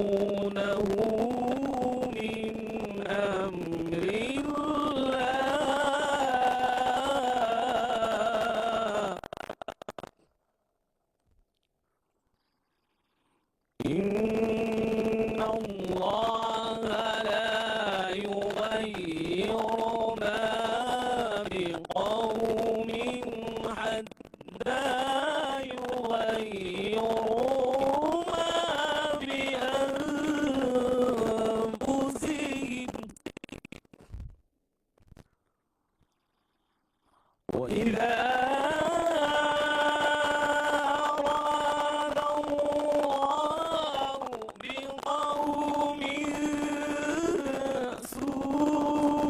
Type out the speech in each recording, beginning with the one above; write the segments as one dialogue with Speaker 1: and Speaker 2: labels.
Speaker 1: يحفظونه من أمر الله إن الله لا يغير ما بقوم حتى يغيروا ما بأنفسهم وإذا أراد الله بقوم سوءا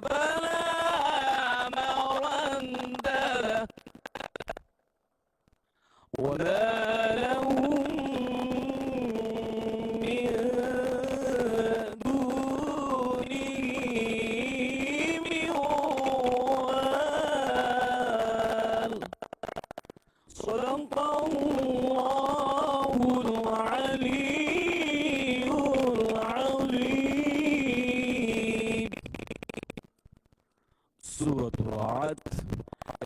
Speaker 1: فلا مرد له وما لهم من دونه من وال صدق الله العلي العظيم সূরা Ra'ad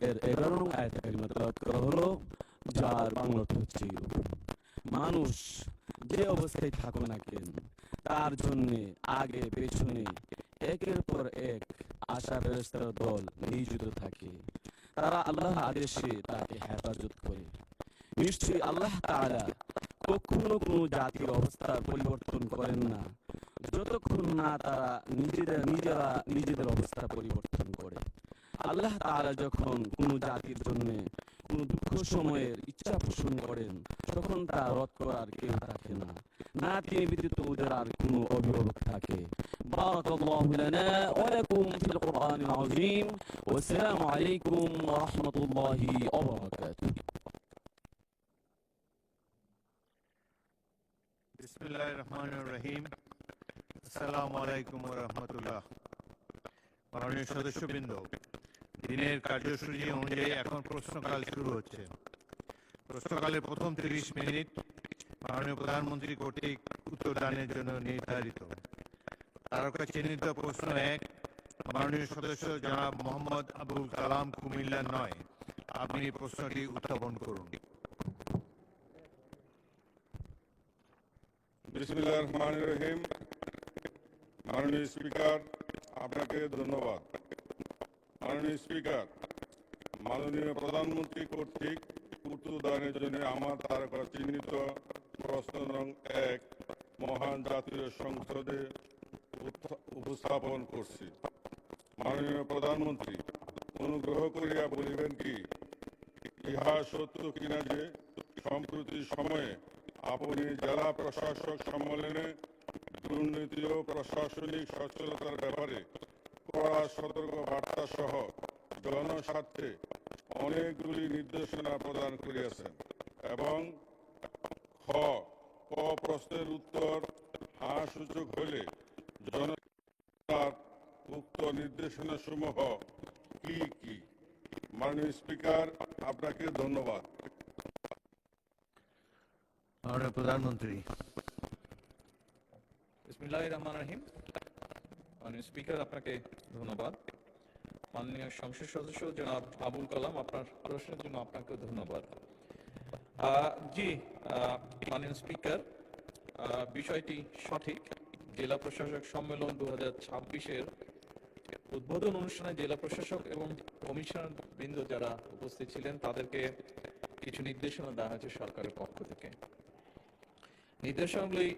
Speaker 1: এর 11 নং আয়াত কারিমা তেলাওয়াত করা হলো, যার বাংলা অর্থ হচ্ছে মানুষ যে অবস্থায় থাকুক না কেন তার জন্য আগে পেছনে একের পর এক আশা ফেরেশতার দল নিয়োজিত থাকে। তারা আল্লাহর আদেশে তাকে হেফাজত করে। নিশ্চয়ই আল্লাহ তাআলা কখনো কোনো জাতির অবস্থা পরিবর্তন করেন না যতক্ষণ না তারা নিজেরা নিজেদের অবস্থা পরিবর্তন করে। আল্লাহ তাআলা যখন কোনো জাতির জন্য কোনো দুঃখ সময়ের ইচ্ছা পোষণ করেন তখন তা রদ করার কেউ থাকে না, না তিনি ব্যতীত ওদের আর কোনো অভিভাবক থাকে। বারাকাল্লাহু লানা ওয়া লাকুম ফিল কুরআনিল আযীম ওয়া আসসালামু আলাইকুম ওয়া রাহমাতুল্লাহি ওয়া বারাকাতুহু।
Speaker 2: বিসমিল্লাহির রহমানির রহিম। আসসালামু আলাইকুম ওয়া রাহমাতুল্লাহ। মাননীয় সদস্যবৃন্দ, দিনের কার্যসূচি অনুযায়ী এখন প্রশ্নকাল শুরু হচ্ছে। প্রশ্নকালের প্রথম 30 মিনিট মাননীয় প্রধানমন্ত্রী কর্তৃক উত্তরদানের জন্য নির্ধারিত। তারকা চিহ্নিত প্রশ্ন 1, মাননীয় সদস্য জনাব মোহাম্মদ আবুল কালাম, কুমিল্লা 9, আপনি প্রশ্নটি উত্থাপন করুন।
Speaker 3: বিসমিল্লাহির রহমানির রহিম। মাননীয় স্পিকার, আপনাকে ধন্যবাদ। মাননীয় স্পিকার, মাননীয় প্রধানমন্ত্রী কর্তৃক উত্তরদানের জন্য আমার তারকা চিহ্নিত প্রশ্ন নং 1 মহান জাতীয় সংসদে উপস্থাপন করছি। মাননীয় প্রধানমন্ত্রী, অনুগ্রহ করিয়া বলিবেন কি, ইহা সত্য কিনা যে সম্প্রতি সময়ে আপনি জেলা প্রশাসক সম্মেলনে দুর্নীতি ও প্রশাসনিক সচেতনতার ব্যাপারে কড়া সতর্ক বার্তা সহ জনস্বার্থে অনেকগুলি নির্দেশনা প্রদান করিয়াছেন এবং খ ক প্রশ্নের উত্তর হ্যাঁ সূচক হলে জনতার উক্ত নির্দেশনা সমূহ কি কি? মাননীয় স্পিকার, আপনাকে ধন্যবাদ।
Speaker 2: মাননীয় প্রধানমন্ত্রী।
Speaker 4: বিসমিল্লাহির রহমানির রহিম। মাননীয় স্পিকার, আপনাকে ধন্যবাদ। মাননীয় সংসদ সদস্য জনাব আবুল কালাম, আপনার প্রশ্নের জন্য আপনাকে ধন্যবাদ। মাননীয় স্পিকার, বিষয়টি সঠিক। জেলা প্রশাসক সম্মেলন 2026-এর উদ্বোধন অনুষ্ঠানে জেলা প্রশাসক এবং কমিশনার বৃন্দ যারা উপস্থিত ছিলেন তাদেরকে কিছু নির্দেশনা দেওয়া হয়েছে সরকারের পক্ষ থেকে। নির্দেশনাগুলি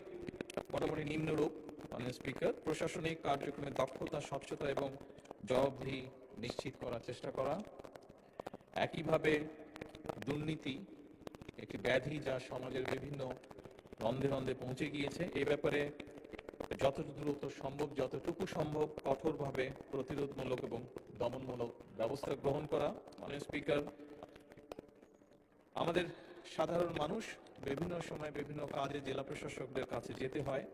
Speaker 4: মোটামুটি নিম্নরূপ। মাননীয় স্পিকার, প্রশাসনিক কার্যক্রমে দক্ষতা, স্বচ্ছতা এবং জবাবদিহি নিশ্চিত করার চেষ্টা করা। একইভাবে দুর্নীতি একটি ব্যাধি যা সমাজের বিভিন্ন রন্ধে রন্ধে পৌঁছে গিয়েছে, এই ব্যাপারে যত দ্রুত সম্ভব, যতটুকু সম্ভব কঠোরভাবে প্রতিরোধমূলক এবং দমনমূলক ব্যবস্থা গ্রহণ করা। মাননীয় স্পিকার, আমাদের সাধারণ মানুষ বিভিন্ন সময় বিভিন্ন কাজে জেলা প্রশাসকদের কাছে যেতে হয়,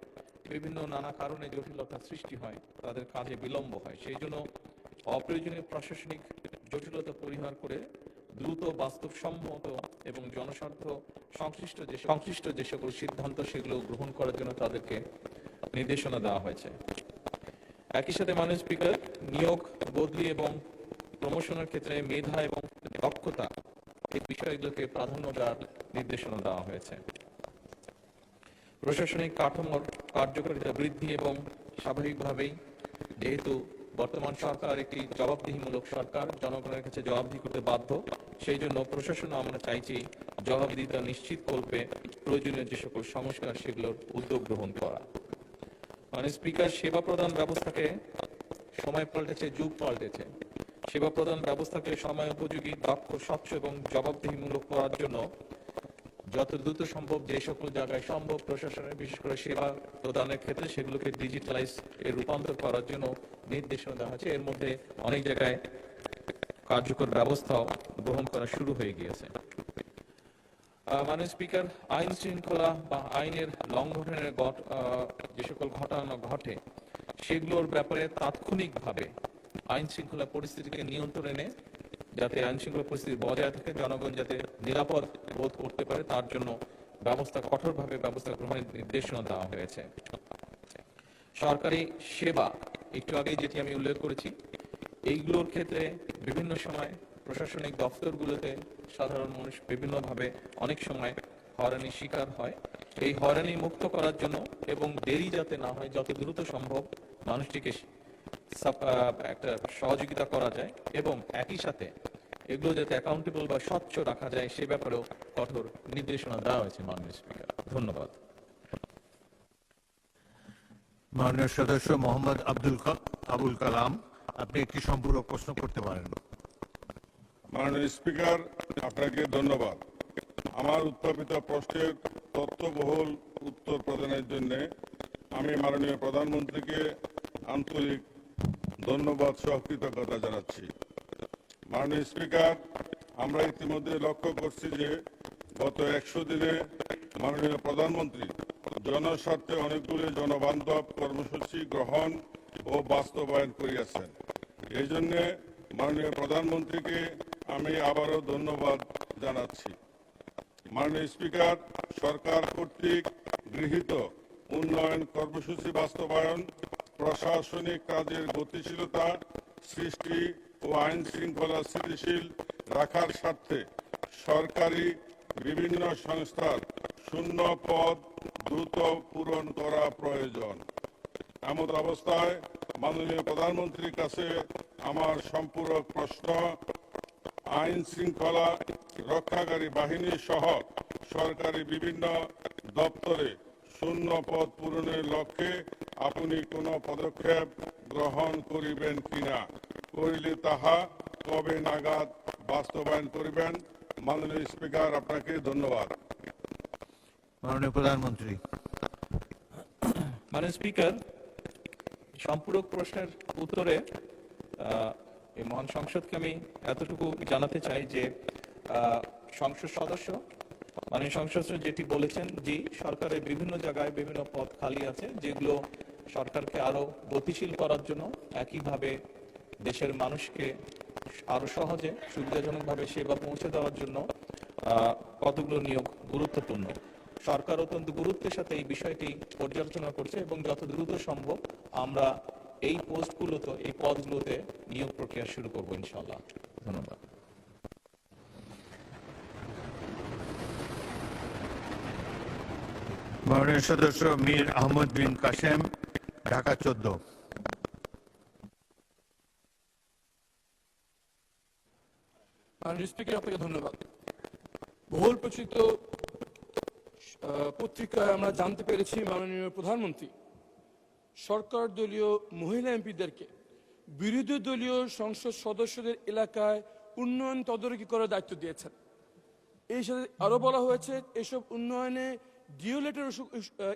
Speaker 4: বিভিন্ন নানা কারণে জটিলতা সৃষ্টি হয়, তাদের কাজে বিলম্ব হয়। সেই জন্য অপ্রয়োজনীয় প্রশাসনিক জটিলতা পরিহার করে দ্রুত বাস্তবসম্মত এবং জনস্বার্থ সংশ্লিষ্ট যে সকল সিদ্ধান্ত সেগুলো গ্রহণ করার জন্য তাদেরকে নির্দেশনা দেওয়া হয়েছে। একই সাথে মাননীয় স্পিকার, নিয়োগ, বদলি এবং প্রমোশনের ক্ষেত্রে মেধা এবং দক্ষতা এই বিষয়গুলোকে প্রাধান্য দেওয়ার নির্দেশনা দেওয়া হয়েছে। প্রশাসনিক কাঠামোর কার্যকারিতা বৃদ্ধি এবং স্বাভাবিকভাবেই যেহেতু বর্তমান সরকার একটি জবাবদিহিমূলক সরকার, জনগণের কাছে জবাবদিহি করতে বাধ্য, সেই জন্য প্রশাসন আমরা চাইছি জবাবদিহিতা নিশ্চিত করবে প্রয়োজনীয় যে সকল সংস্কার সেগুলোর উদ্যোগ গ্রহণ করা। মানে স্পিকার, সেবা প্রদান ব্যবস্থাকে সময় পাল্টেছে, যুগ পাল্টেছে। সেবা প্রদান ব্যবস্থাকে সময় উপযোগী, দক্ষ, স্বচ্ছ এবং জবাবদিহিমূলক করার জন্য যত দ্রুত সম্ভব যে সকল জায়গায় সম্ভব প্রশাসনের বিশেষ করে সেবা প্রদানের ক্ষেত্রে সেগুলোকে ডিজিটালাইজ এর রূপান্তর করার জন্য নির্দেশনা দেওয়া হয়েছে। এর মধ্যে অনেক জায়গায় কার্যকর ব্যবস্থাও গ্রহণ করা শুরু হয়ে গিয়েছে। মাননীয় স্পিকার, আইন শৃঙ্খলা বা আইনের লঙ্ঘনের যে সকল ঘটনা ঘটে সেগুলোর ব্যাপারে তাৎক্ষণিকভাবে আইন শৃঙ্খলা পরিস্থিতিকে নিয়ন্ত্রণে এনে যাতে আইন শৃঙ্খলা পরিস্থিতি বজায় থাকে, জনগণ যাতে নিরাপদ বোধ করতে পারে তার জন্য কঠোরভাবে ব্যবস্থা গ্রহণের নির্দেশনা দেওয়া হয়েছে। সরকারি সেবা, একটু আগে যেটি আমি উল্লেখ করেছি, এইগুলোর ক্ষেত্রে বিভিন্ন সময় প্রশাসনিক দপ্তরগুলোতে সাধারণ মানুষ বিভিন্নভাবে অনেক সময় হয়রানির শিকার হয়। এই হয়রানি মুক্ত করার জন্য এবং দেরি যাতে না হয়, যত দ্রুত সম্ভব মানুষটিকে একটা সহযোগিতা করা যায় এবং একই সাথে এগুলো যাতে অ্যাকাউন্টেবল বা স্বচ্ছ রাখা যায় সে ব্যাপারেও কঠোর নির্দেশনা দেওয়া হয়েছে। মাননীয় স্পিকার, ধন্যবাদ।
Speaker 2: মাননীয় সদস্য মোহাম্মদ আবুল কালাম, আপনি একটি সম্পূরক প্রশ্ন করতে পারেন।
Speaker 3: মাননীয় স্পিকার, আপনাকে ধন্যবাদ। আমার উত্থাপিত প্রশ্নের তথ্যবহুল উত্তর প্রদানের জন্য আমি মাননীয় প্রধানমন্ত্রীকে আন্তরিক ধন্যবাদ সহ কৃতজ্ঞতা জানাচ্ছি। মাননীয় স্পিকার, আমরা ইতিমধ্যে লক্ষ্য করছি যে গত 100 দিনে মাননীয় প্রধানমন্ত্রী জনস্বার্থে অনেকগুলি জনবান্ধব কর্মসূচি গ্রহণ ও বাস্তবায়ন করিয়াছেন। এই জন্য মাননীয় প্রধানমন্ত্রীকে আমি আবারও ধন্যবাদ জানাচ্ছি। মাননীয় স্পিকার, সরকার কর্তৃক গৃহীত উন্নয়ন কর্মসূচি বাস্তবায়ন, প্রশাসনিক কাজের গতিশীলতা সৃষ্টি ও আইন শৃঙ্খলা স্থিতিশীল রাখার স্বার্থে সরকারি বিভিন্ন সংস্থার শূন্য পদ দ্রুত পূরণ করা প্রয়োজন। এমত অবস্থায় মাননীয় প্রধানমন্ত্রীর কাছে আমার সম্পূরক প্রশ্ন, আইন শৃঙ্খলা রক্ষাকারী বাহিনী সহ সরকারি বিভিন্ন দপ্তরে শূন্য পদ পূরণের লক্ষ্যে আপনি কোনো পদক্ষেপ গ্রহণ করিবেন কিনা, করিলে তাহা কবে নাগাদ বাস্তবায়ন করিবেন? মাননীয় স্পিকার, আপনাকে ধন্যবাদ।
Speaker 2: মাননীয় প্রধানমন্ত্রী।
Speaker 4: মাননীয় স্পিকার, সম্পূরক প্রশ্নের উত্তরে এই মহান সংসদকে আমি এতটুকু জানাতে চাই যে সংসদ সদস্য মাননীয় সংসদ যেটি বলেছেন, যে সরকারের বিভিন্ন জায়গায় বিভিন্ন পদ খালি আছে যেগুলো সরকারকে আরো গতিশীল করার জন্য, একইভাবে দেশের মানুষকে আরো সহজে সুবিধাজনকভাবে সেবা পৌঁছে দেওয়ার জন্য কতগুলো নিয়োগ গুরুত্বপূর্ণ। সরকার অত্যন্ত গুরুত্বের সাথে এই বিষয়টি পর্যালোচনা করছে এবং যত দ্রুত সম্ভব আমরা এই পোস্টগুলোতে, এই পদগুলোতে নিয়োগ প্রক্রিয়া শুরু করবো ইনশাআল্লাহ। ধন্যবাদ।
Speaker 2: মাননীয় সদস্য মীর আহমদ বিন কাসেম, ঢাকা 14।
Speaker 5: মাননীয় স্পিকার, আপনাকে ধন্যবাদ। বহুল প্রচারিত পত্রিকায় আমরা জানতে পেরেছি মাননীয় প্রধানমন্ত্রী সরকার দলীয় মহিলা এমপিদেরকে বিরোধী দলীয় সংসদ সদস্যদের এলাকায় উন্নয়ন তদারকি করার দায়িত্ব দিয়েছেন। এই সাথে আরো বলা হয়েছে এসব উন্নয়নে ডিও লেটার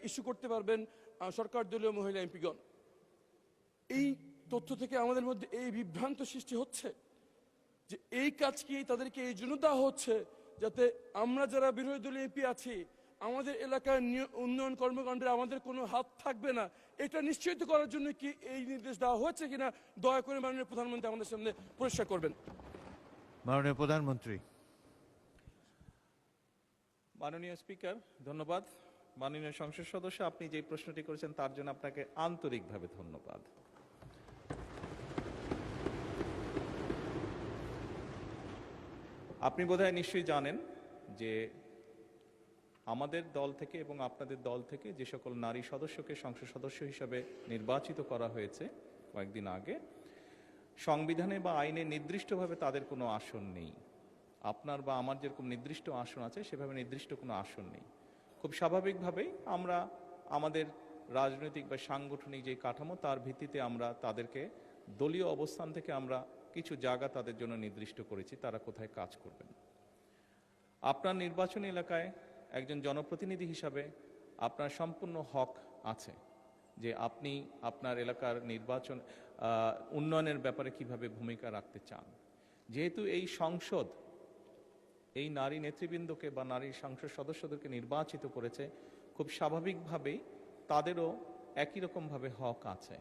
Speaker 5: ইস্যু করতে পারবেন সরকার দলীয় মহিলা এমপিগণ। এই তথ্য থেকে আমাদের মধ্যে এই বিভ্রান্ত সৃষ্টি হচ্ছে যে এই কাজ কি তাদেরকে এই জন্য দেওয়া হচ্ছে যাতে আমরা যারা বিরোধী দলীয় এমপি আছি আমাদের এলাকার উন্নয়ন কর্মকাণ্ডে আমাদের কোনো হাত থাকবে না, এটা নিশ্চিত করার জন্য কি এই নির্দেশ দেওয়া হচ্ছে কিনা দয়া করে মাননীয় প্রধানমন্ত্রী আমাদের সামনে পরিষ্কার করবেন।
Speaker 2: মাননীয় প্রধানমন্ত্রী।
Speaker 4: মাননীয় স্পিকার, ধন্যবাদ। মাননীয় সংসদ সদস্য, আপনি যে প্রশ্নটি করেছেন তার জন্য আপনাকে আন্তরিকভাবে ধন্যবাদ। আপনি বোধহয় নিশ্চয়ই জানেন যে আমাদের দল থেকে এবং আপনাদের দল থেকে যে সকল নারী সদস্যকে সংসদ সদস্য হিসাবে নির্বাচিত করা হয়েছে কয়েকদিন আগে, সংবিধানে বা আইনে নির্দিষ্টভাবে তাদের কোনো আসন নেই। আপনার বা আমার যেরকম নির্দিষ্ট আসন আছে সেভাবে নির্দিষ্ট কোনো আসন নেই। খুব স্বাভাবিকভাবেই আমরা আমাদের রাজনৈতিক বা সাংগঠনিক যে কাঠামো তার ভিত্তিতে আমরা তাদেরকে দলীয় অবস্থান থেকে আমরা কিছু জায়গা তাদের জন্য নির্দিষ্ট করেছি তারা কোথায় কাজ করবেন। আপনার নির্বাচনী এলাকায় একজন জনপ্রতিনিধি হিসাবে আপনার সম্পূর্ণ হক আছে যে আপনি আপনার এলাকার নির্বাচন উন্নয়নের ব্যাপারে কিভাবে ভূমিকা রাখতে চান। যেহেতু এই সংসদ এই নারী নেতৃবৃন্দকে বা নারী সংসদ সদস্যদেরকে নির্বাচিত করেছে, খুব স্বাভাবিকভাবেই তাদেরও একই রকমভাবে হক আছে।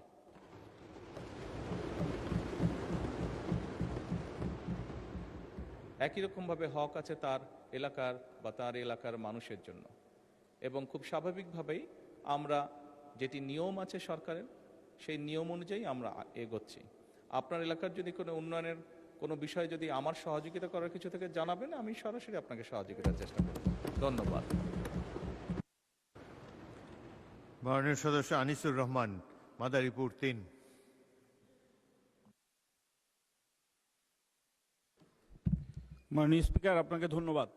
Speaker 4: একই রকমভাবে হক আছে তার এলাকার বা তার এলাকার মানুষের জন্য, এবং খুব স্বাভাবিকভাবেই আমরা যেটি নিয়ম আছে সরকারের সেই নিয়ম অনুযায়ী আমরা এগোচ্ছি। আপনার এলাকার যদি কোনো উন্নয়নের কোনো বিষয় যদি আমার সহযোগিতা করার কিছু থেকে জানাবেন, আমি সরাসরি আপনাকে সহযোগিতার চেষ্টা করব। ধন্যবাদ।
Speaker 2: মাননীয় সদস্য আনিসুর রহমান, মাদারীপুর 3।
Speaker 1: মাননীয় স্পিকার, আপনাকে ধন্যবাদ।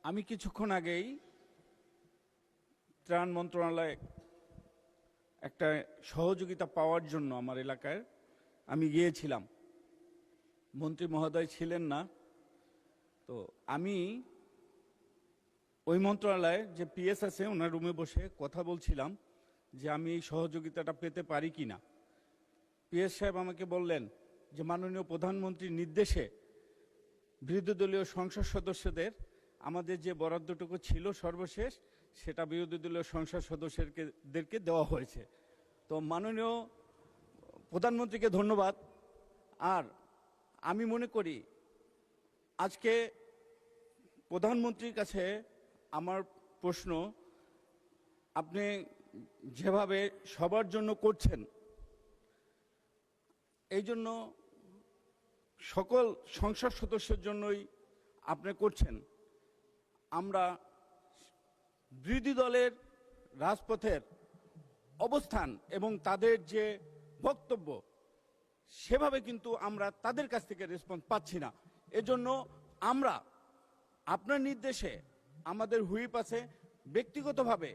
Speaker 1: আমি কিছুক্ষণ আগেই ত্রাণ মন্ত্রণালয়ে একটা সহযোগিতা পাওয়ার জন্য আমার এলাকায় আমি গিয়েছিলাম। মন্ত্রী মহোদয় ছিলেন না, তো আমি ওই মন্ত্রণালয়ে যে পিএস আছে ওনার রুমে বসে কথা বলছিলাম যে আমি এই সহযোগিতাটা পেতে পারি কিনা। পিএস সাহেব আমাকে বললেন যে মাননীয় প্রধানমন্ত্রীর নির্দেশে বিরোধী দলীয় সংসদ সদস্যদের আমাদের যে বরাদ্দটুকু ছিল সর্বশেষ সেটা বিরোধী দলীয় সংসদ সদস্যদেরকে দেওয়া হয়েছে। তো মাননীয় প্রধানমন্ত্রীকে ধন্যবাদ। আর আমি মনে করি আজকে প্রধানমন্ত্রীর কাছে আমার প্রশ্ন, আপনি যেভাবে সবার জন্য করছেন এই জন্য সকল সংসদ সদস্যের জন্যই আপনি করছেন। আমরা বিরোধী দলের রাজপথের অবস্থান এবং তাদের যে বক্তব্য সেভাবে কিন্তু আমরা তাদের কাছ থেকে রেসপন্স পাচ্ছি না। এজন্য আমরা আপনার নির্দেশে আমাদের হুইপ আছে, ব্যক্তিগতভাবে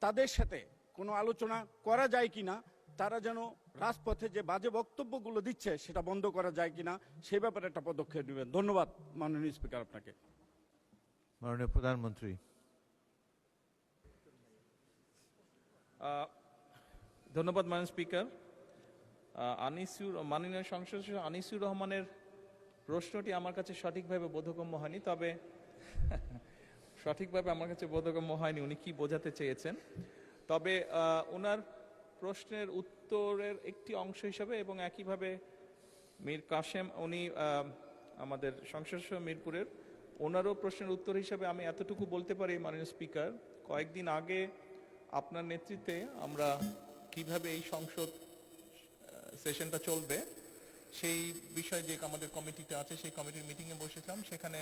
Speaker 1: তাদের সাথে কোনো আলোচনা করা যায় কিনা, তারা যেন রাজপথে যে বাজে বক্তব্যগুলো দিচ্ছে সেটা বন্ধ করা যায় কিনা সেই ব্যাপারে একটা পদক্ষেপ নেবেন। ধন্যবাদ মাননীয় স্পিকার আপনাকে।
Speaker 2: মাননীয় প্রধানমন্ত্রী।
Speaker 4: ধন্যবাদ মাননীয় স্পিকার। মাননীয় সংসদ সদস্য আনিসুর রহমানের প্রশ্নটি আমার কাছে সঠিকভাবে বোধগম্য হয়নি, তবে সঠিকভাবে আমার কাছে বোধগম্য হয়নি উনি কি বোঝাতে চেয়েছেন। তবে ওনার প্রশ্নের উত্তরের একটি অংশ হিসাবে এবং একইভাবে মীর কাশেম, উনি আমাদের সংসদ সদস্য মিরপুরের, ওনারও প্রশ্নের উত্তর হিসাবে আমি এতটুকু বলতে পারি মাননীয় স্পিকার, কয়েকদিন আগে আপনার নেতৃত্বে আমরা কিভাবে এই সংসদ সেশনটা চলবে সেই বিষয়ে যে আমাদের কমিটিতে আছে সেই কমিটির মিটিংয়ে বসেছিলাম। সেখানে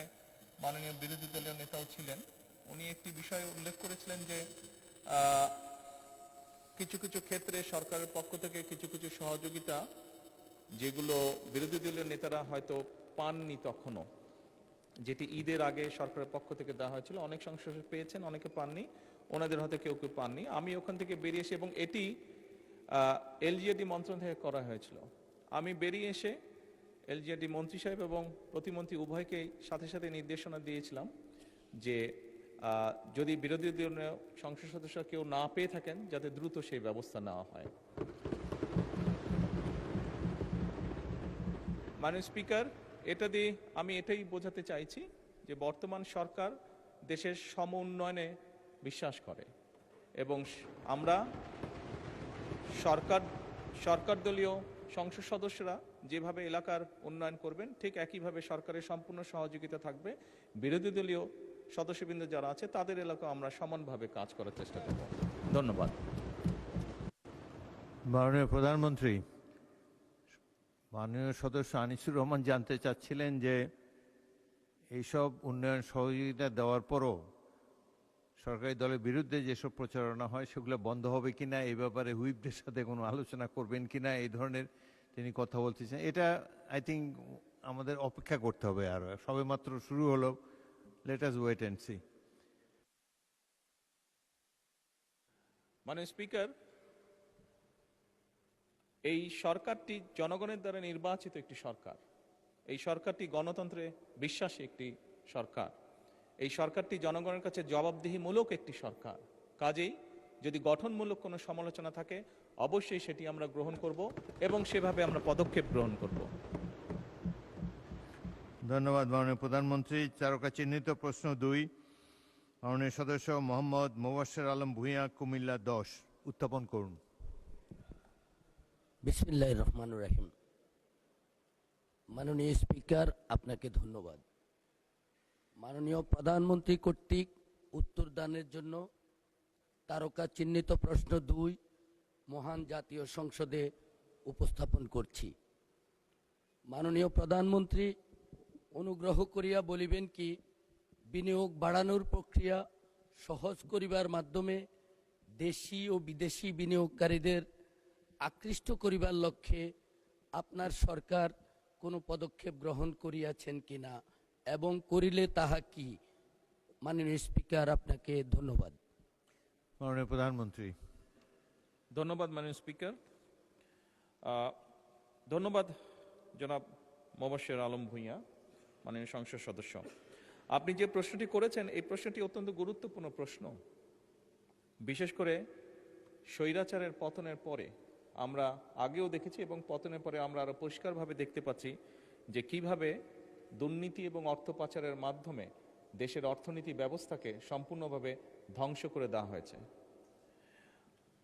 Speaker 4: মাননীয় বিরোধী দলীয় নেতাও ছিলেন। উনি একটি বিষয় উল্লেখ করেছিলেন যে কিছু কিছু ক্ষেত্রে সরকারের পক্ষ থেকে কিছু কিছু সহযোগিতা যেগুলো বিরোধী দলীয় নেতারা হয়তো পাননি তখনও, যেটি ঈদের আগে সরকারের পক্ষ থেকে দেওয়া হয়েছিল, অনেক সংসদ পেয়েছেন অনেকে পাননি। ওনাদের হয়তো কেউ কেউ পাননি। আমি ওখান থেকে বেরিয়ে এসে, এবং এটি এলজিআরডি মন্ত্রণালয় থেকে করা হয়েছিল, আমি বেরিয়ে এসে এলজিআরডি মন্ত্রী সাহেব এবং প্রতিমন্ত্রী উভয়কেই সাথে সাথে নির্দেশনা দিয়েছিলাম যে যদি বিরোধী দলীয় সংসদ সদস্য কেউ না পেয়ে থাকেন যাতে দ্রুত সেই ব্যবস্থা নেওয়া হয়। মাননীয় স্পিকার, এটা দিয়ে আমি এটাই বোঝাতে চাইছি যে বর্তমান সরকার দেশের সম উন্নয়নে বিশ্বাস করে এবং আমরা সরকার দলীয় সংসদ সদস্যরা যেভাবে এলাকার উন্নয়ন করবেন ঠিক একইভাবে সরকারের সম্পূর্ণ সহযোগিতা থাকবে। বিরোধী দলীয় সদস্যবৃন্দ যারা আছে তাদের এলাকা আমরা সমানভাবে কাজ করার চেষ্টা করব। ধন্যবাদ।
Speaker 2: মাননীয় প্রধানমন্ত্রী, মাননীয় সদস্য আনিসুর রহমান জানতে চাচ্ছিলেন যে এইসব উন্নয়ন সহযোগিতা দেওয়ার পরও সরকারি দলের বিরুদ্ধে যেসব প্রচারণা হয় সেগুলো বন্ধ হবে কিনা, এই ব্যাপারে হুইপদের সাথে কোনো আলোচনা করবেন কিনা, এই ধরনের তিনি কথা বলতেছেন। এটা আই থিঙ্ক আমাদের অপেক্ষা করতে হবে, আর সবে মাত্র শুরু হলো। Let us wait and see.
Speaker 4: মাননীয় স্পিকার, এই সরকারটি জনগণের দ্বারা নির্বাচিত একটি সরকার। এই সরকারটি গণতন্ত্রে বিশ্বাসী একটি সরকার। এই সরকারটি জনগণের কাছে জবাবদিহিমূলক একটি সরকার। কাজেই যদি গঠনমূলক কোনো সমালোচনা থাকে অবশ্যই সেটি আমরা গ্রহণ করব এবং সেভাবে আমরা পদক্ষেপ গ্রহণ করব।
Speaker 2: ধন্যবাদ মাননীয় প্রধানমন্ত্রী। তারকা চিহ্নিত প্রশ্ন 2, মাননীয় সদস্য মোহাম্মদ মোবাশ্বের আলম ভূঁইয়া, কুমিল্লা 10, উত্থাপন করুন।
Speaker 6: বিসমিল্লাহির রহমানির রহিম। মাননীয় স্পিকার, আপনাকে ধন্যবাদ। মাননীয় প্রধানমন্ত্রী কর্তৃক উত্তরদানের জন্য তারকা চিহ্নিত প্রশ্ন 2 মহান জাতীয় সংসদে উপস্থাপন করছি। মাননীয় প্রধানমন্ত্রী, অনুগ্রহ করিয়া বলিবেন কি বিনিয়োগ বাড়ানোর প্রক্রিয়া সহজ করিবার মাধ্যমে দেশি ও বিদেশি বিনিয়োগকারীদের আকৃষ্ট করিবার লক্ষ্যে আপনার সরকার কোনো পদক্ষেপ গ্রহণ করিয়াছেন কিনা এবং করিলে তাহা কি? মাননীয় স্পিকার, আপনাকে ধন্যবাদ।
Speaker 2: মাননীয় প্রধানমন্ত্রী।
Speaker 4: ধন্যবাদ মাননীয় স্পিকার। ধন্যবাদ জনাব মোবাশ্বের আলম ভূঁইয়া, মাননীয় সংসদ সদস্য। আপনি যে প্রশ্নটি করেছেন এই প্রশ্নটি অত্যন্ত গুরুত্বপূর্ণ প্রশ্ন। বিশেষ করে স্বৈরাচারের পতনের পরে আমরা আগেও দেখেছি এবং পতনের পরে আমরা আরো পরিষ্কারভাবে দেখতে পাচ্ছি যে কিভাবে দুর্নীতি এবং অর্থ পাচারের মাধ্যমে দেশের অর্থনীতি ব্যবস্থাকে সম্পূর্ণভাবে ধ্বংস করে দেওয়া হয়েছে।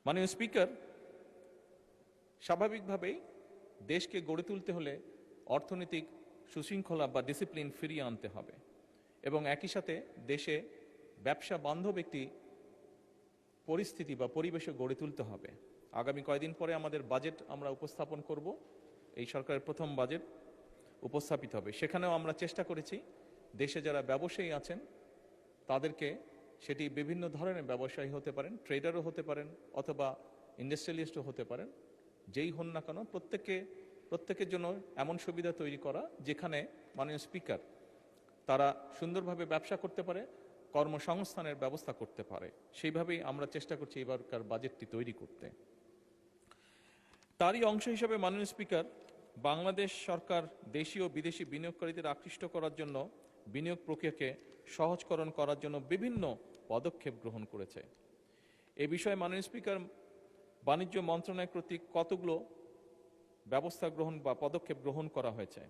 Speaker 4: মাননীয় স্পিকার, স্বাভাবিকভাবেই দেশকে গড়ে তুলতে হলে অর্থনৈতিক সুশৃঙ্খলা বা ডিসিপ্লিন ফিরিয়ে আনতে হবে এবং একই সাথে দেশে ব্যবসা বান্ধব একটি পরিস্থিতি বা পরিবেশে গড়ে তুলতে হবে। আগামী কয়েকদিন পরে আমাদের বাজেট আমরা উপস্থাপন করব। এই সরকারের প্রথম বাজেট উপস্থাপিত হবে। সেখানেও আমরা চেষ্টা করেছি দেশে যারা ব্যবসায়ী আছেন তাদেরকে, সেটি বিভিন্ন ধরনের ব্যবসায়ী হতে পারেন, ট্রেডারও হতে পারেন অথবা ইন্ডাস্ট্রিয়ালিস্টও হতে পারেন, যেই হন না কেন প্রত্যেকের জন্য এমন সুবিধা তৈরি করা যেখানে মাননীয় স্পিকার তারা সুন্দরভাবে ব্যবসা করতে পারে, কর্মসংস্থানের ব্যবস্থা করতে পারে। সেইভাবেই আমরা চেষ্টা করছি এবারকার বাজেটটি তৈরি করতে। তারই অংশ হিসেবে মাননীয় স্পিকার, বাংলাদেশ সরকার দেশীয় ও বিদেশি বিনিয়োগকারীদের আকৃষ্ট করার জন্য বিনিয়োগ প্রক্রিয়াকে সহজকরণ করার জন্য বিভিন্ন পদক্ষেপ গ্রহণ করেছে। এ বিষয়ে মাননীয় স্পিকার, বাণিজ্য মন্ত্রণালয় কর্তৃক কতগুলো ব্যবস্থা গ্রহণ বা পদক্ষেপ গ্রহণ করা হয়েছে।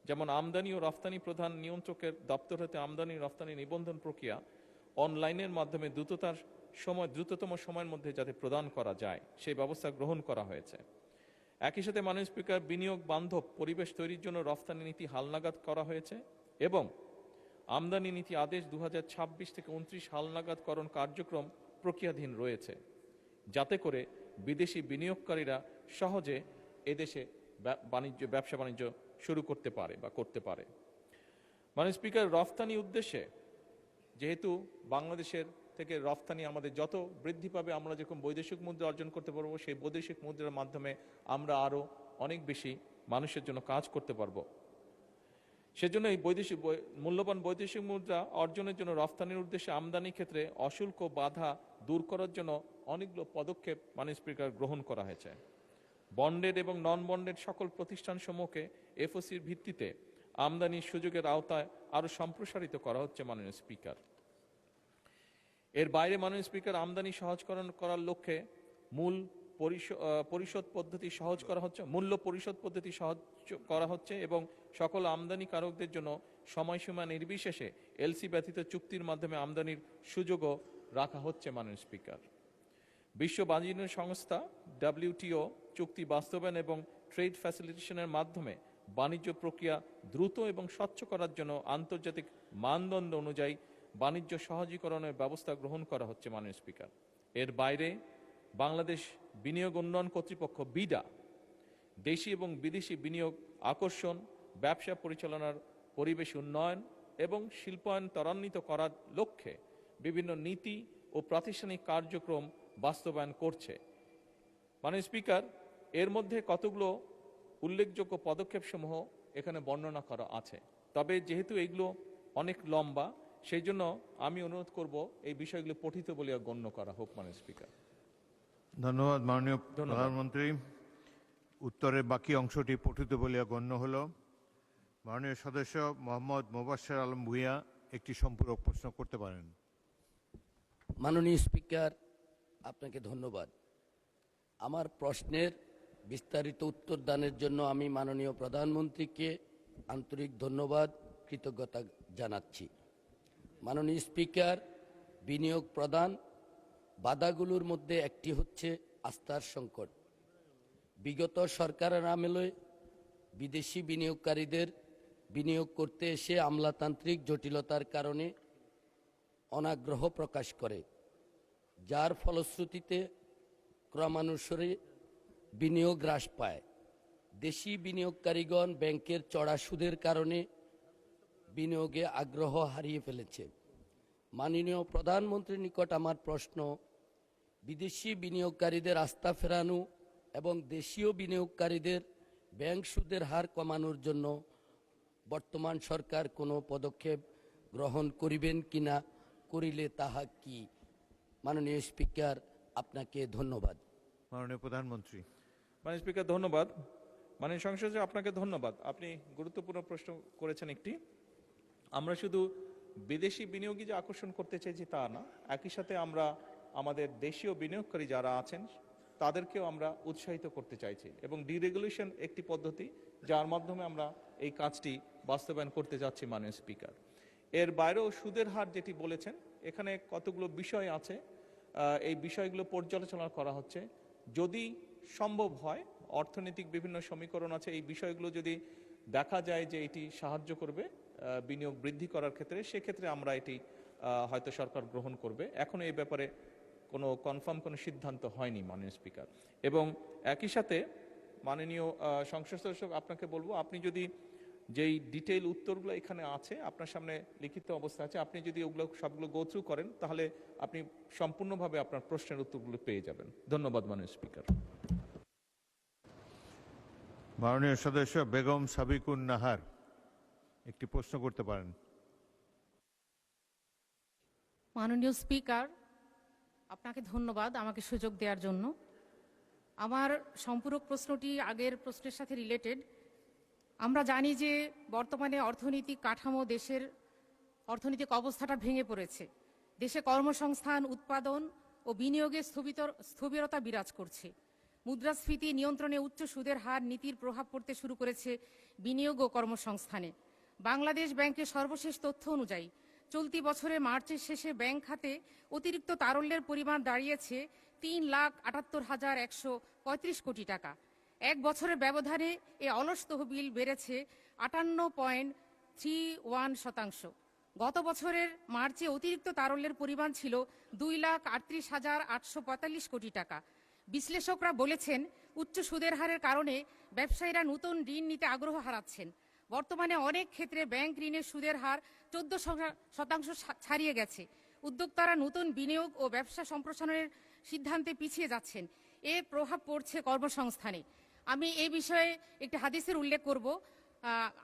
Speaker 4: যেমন আমদানি ও রফতানি প্রধান নিয়ন্ত্রকের দপ্তর হতে আমদানি রফতানি নিবন্ধন প্রক্রিয়া অনলাইনের মাধ্যমে দ্রুততম সময়ের মধ্যে যাতে প্রদান করা যায় সেই ব্যবস্থা গ্রহণ করা হয়েছে। একই সাথে মাননীয় স্পিকার, বিনিয়োগ বান্ধব পরিবেশ তৈরির জন্য রফতানি নীতি হালনাগাদ করা হয়েছে এবং আমদানি নীতি আদেশ 2026 থেকে 29 হালনাগাদকরণ কার্যক্রম প্রক্রিয়াধীন রয়েছে, যাতে করে বিদেশি বিনিয়োগকারীরা সহজে এদেশে ব্যবসা বাণিজ্য শুরু করতে পারে বা করতে পারে। মাননীয় স্পিকার, রফতানি উদ্দেশ্যে যেহেতু বাংলাদেশের থেকে রফতানি আমাদের যত বৃদ্ধি পাবে আমরা যেরকম বৈদেশিক মুদ্রা অর্জন করতে পারবো, সেই বৈদেশিক মুদ্রার মাধ্যমে আমরা আরো অনেক বেশি মানুষের জন্য কাজ করতে পারবো। সেজন্য এই মূল্যবান বৈদেশিক মুদ্রা অর্জনের জন্য রফতানির উদ্দেশ্যে আমদানি ক্ষেত্রে অশুল্ক বাধা দূর করার জন্য অনেকগুলো পদক্ষেপ মাননীয় স্পিকার গ্রহণ করা হয়েছে। বন্ডেড এবং নন বন্ডেড সকল প্রতিষ্ঠানসমূহকে এফওসির ভিত্তিতে আমদানির সুযোগের আওতায় আরও সম্প্রসারিত করা হচ্ছে মাননীয় স্পিকার। এর বাইরে মাননীয় স্পিকার আমদানি সহজকরণ করার লক্ষ্যে পরিশোধ পদ্ধতি সহজ করা হচ্ছে, মূল্য পরিশোধ পদ্ধতি সহজ করা হচ্ছে এবং সকল আমদানিকারকদের জন্য সময়সীমা নির্বিশেষে এলসি ব্যতীত চুক্তির মাধ্যমে আমদানির সুযোগও রাখা হচ্ছে মাননীয় স্পিকার। বিশ্ব বাণিজ্য সংস্থা WTO চুক্তি বাস্তবায়ন এবং ট্রেড ফ্যাসিলিটেশনের মাধ্যমে বাণিজ্য প্রক্রিয়া দ্রুত এবং স্বচ্ছ করার জন্য আন্তর্জাতিক মানদণ্ড অনুযায়ী বাণিজ্য সহজীকরণের ব্যবস্থা গ্রহণ করা হচ্ছে মাননীয় স্পিকার। এর বাইরে বাংলাদেশ বিনিয়োগ উন্নয়ন কর্তৃপক্ষ বিডা দেশি এবং বিদেশি বিনিয়োগ আকর্ষণ, ব্যবসা পরিচালনার পরিবেশ উন্নয়ন এবং শিল্পায়ন ত্বরান্বিত করার লক্ষ্যে বিভিন্ন নীতি ও প্রাতিষ্ঠানিক কার্যক্রম বাস্তবায়ন করছে। মাননীয় স্পিকার, এর মধ্যে কতগুলো উল্লেখযোগ্য পদক্ষেপসমূহ এখানে বর্ণনা করা আছে, তবে যেহেতু এগুলো অনেক লম্বা সেই জন্য আমি অনুরোধ করব এই বিষয়গুলো পঠিত বলে গণ্য করা হোক মাননীয় স্পিকার।
Speaker 2: ধন্যবাদ মাননীয় প্রধানমন্ত্রী। উত্তরের বাকি অংশটি পঠিত বলিয়া গণ্য হলো। মাননীয় সদস্য মোহাম্মদ মোবাশ্বের আলম ভূঁইয়া একটি সম্পূরক প্রশ্ন করতে পারেন।
Speaker 6: মাননীয় স্পিকার, আপনাকে ধন্যবাদ। আমার প্রশ্নের বিস্তারিত উত্তর দানের জন্য আমি মাননীয় প্রধানমন্ত্রীকে আন্তরিক ধন্যবাদ, কৃতজ্ঞতা জানাচ্ছি। মাননীয় স্পিকার, বিনিয়োগ প্রদান বাধাগুলোর মধ্যে একটি হচ্ছে আস্থার সংকট। বিগত সরকারের আমলে বিদেশি বিনিয়োগকারীদের বিনিয়োগ করতে এসে আমলাতান্ত্রিক জটিলতার কারণে অনাগ্রহ প্রকাশ করে, যার ফলশ্রুতিতে ক্রমানুসারে বিনিয়োগ হ্রাস পায়। দেশি বিনিয়োগকারীগণ ব্যাংকের চড়া সুদের কারণে বিনিয়োগে আগ্রহ হারিয়ে ফেলেছে। মাননীয় প্রধানমন্ত্রীর নিকট আমার প্রশ্ন, বিদেশি বিনিয়োগকারীদের আস্থা ফেরানো এবং দেশীয় বিনিয়োগকারীদের ব্যাংক সুদের হার কমানোর জন্য বর্তমান সরকার কোনো পদক্ষেপ গ্রহণ করিবেন কিনা, করিলে তাহা কি? মাননীয় স্পিকার, আপনাকে ধন্যবাদ।
Speaker 2: মাননীয় প্রধানমন্ত্রী।
Speaker 4: মাননীয় স্পিকার, ধন্যবাদ। মাননীয় সংসদ আপনাকে ধন্যবাদ। আপনি গুরুত্বপূর্ণ প্রশ্ন করেছেন একটি। আমরা শুধু বিদেশি বিনিয়োগী যে আকর্ষণ করতে চাইছি তা না, একই সাথে আমরা আমাদের দেশীয় বিনিয়োগকারী যারা আছেন তাদেরকেও আমরা উৎসাহিত করতে চাইছি এবং ডিরেগুলেশন একটি পদ্ধতি যার মাধ্যমে আমরা এই কাজটি বাস্তবায়ন করতে যাচ্ছি মাননীয় স্পিকার। এর বাইরেও সুদের হার যেটি বলেছেন, এখানে কতগুলো বিষয় আছে, এই বিষয়গুলো পর্যালোচনা করা হচ্ছে। যদি সম্ভব হয়, অর্থনৈতিক বিভিন্ন সমীকরণ আছে, এই বিষয়গুলো যদি দেখা যায় যে এটি সাহায্য করবে বিনিয়োগ বৃদ্ধি করার ক্ষেত্রে, সেক্ষেত্রে আমরা এটি হয়তো সরকার গ্রহণ করবে। এখনো এই ব্যাপারে কোনো কনফার্ম কোনো সিদ্ধান্ত হয়নি মাননীয় স্পিকার। এবং একই সাথে মাননীয় সংসদ সদস্য, আপনাকে বলবো, আপনি যদি যেই ডিটেইল উত্তরগুলো এখানে আছে আপনার সামনে লিখিত অবস্থা আছে, আপনি যদি ওগুলো সবগুলো গো থ্রু করেন তাহলে আপনি সম্পূর্ণভাবে আপনার প্রশ্নের উত্তরগুলো পেয়ে যাবেন। ধন্যবাদ মাননীয় স্পিকার।
Speaker 2: মাননীয় সদস্য বেগম সাবিকুন নাহার একটি প্রশ্ন করতে পারেন।
Speaker 7: মাননীয় স্পিকার, আপনাকে ধন্যবাদ আমাকে সুযোগ দেওয়ার জন্য। আমার সম্পূরক প্রশ্নটি আগের প্রশ্নের সাথে রিলেটেড। আমরা জানি যে বর্তমানে অর্থনৈতিক কাঠামো, দেশের অর্থনৈতিক অবস্থাটা ভেঙে পড়েছে। দেশে কর্মসংস্থান, উৎপাদন ও বিনিয়োগে স্থবিরতা বিরাজ করছে। মুদ্রাস্ফীতি নিয়ন্ত্রণে উচ্চ সুদের হার নীতির প্রভাব পড়তে শুরু করেছে বিনিয়োগ ও কর্মসংস্থানে। বাংলাদেশ ব্যাংকের সর্বশেষ তথ্য অনুযায়ী চলতি বছরে মার্চের শেষে ব্যাংক খাতে অতিরিক্ত তারল্যের পরিমাণ দাঁড়িয়েছে 3,78,135 কোটি টাকা। এক বছরের ব্যবধানে এ অলস তহবিল বেড়েছে 58.31%। গত বছরের মার্চে অতিরিক্ত তারল্যের পরিমাণ ছিল 2,38,845 কোটি টাকা। বিশ্লেষকরা বলেছেন, উচ্চ সুদের হারের কারণে ব্যবসায়ীরা নতুন ঋণ নিতে আগ্রহ হারাচ্ছেন। বর্তমানে অনেক ক্ষেত্রে ব্যাংক ঋণের সুদের হার 14% ছাড়িয়ে গেছে। উদ্যোক্তারা নতুন বিনিয়োগ ও ব্যবসা সম্প্রসারণের সিদ্ধান্তে পিছিয়ে যাচ্ছেন। এর প্রভাব পড়ছে কর্মসংস্থানে। আমি এই বিষয়ে একটি হাদিসের উল্লেখ করব।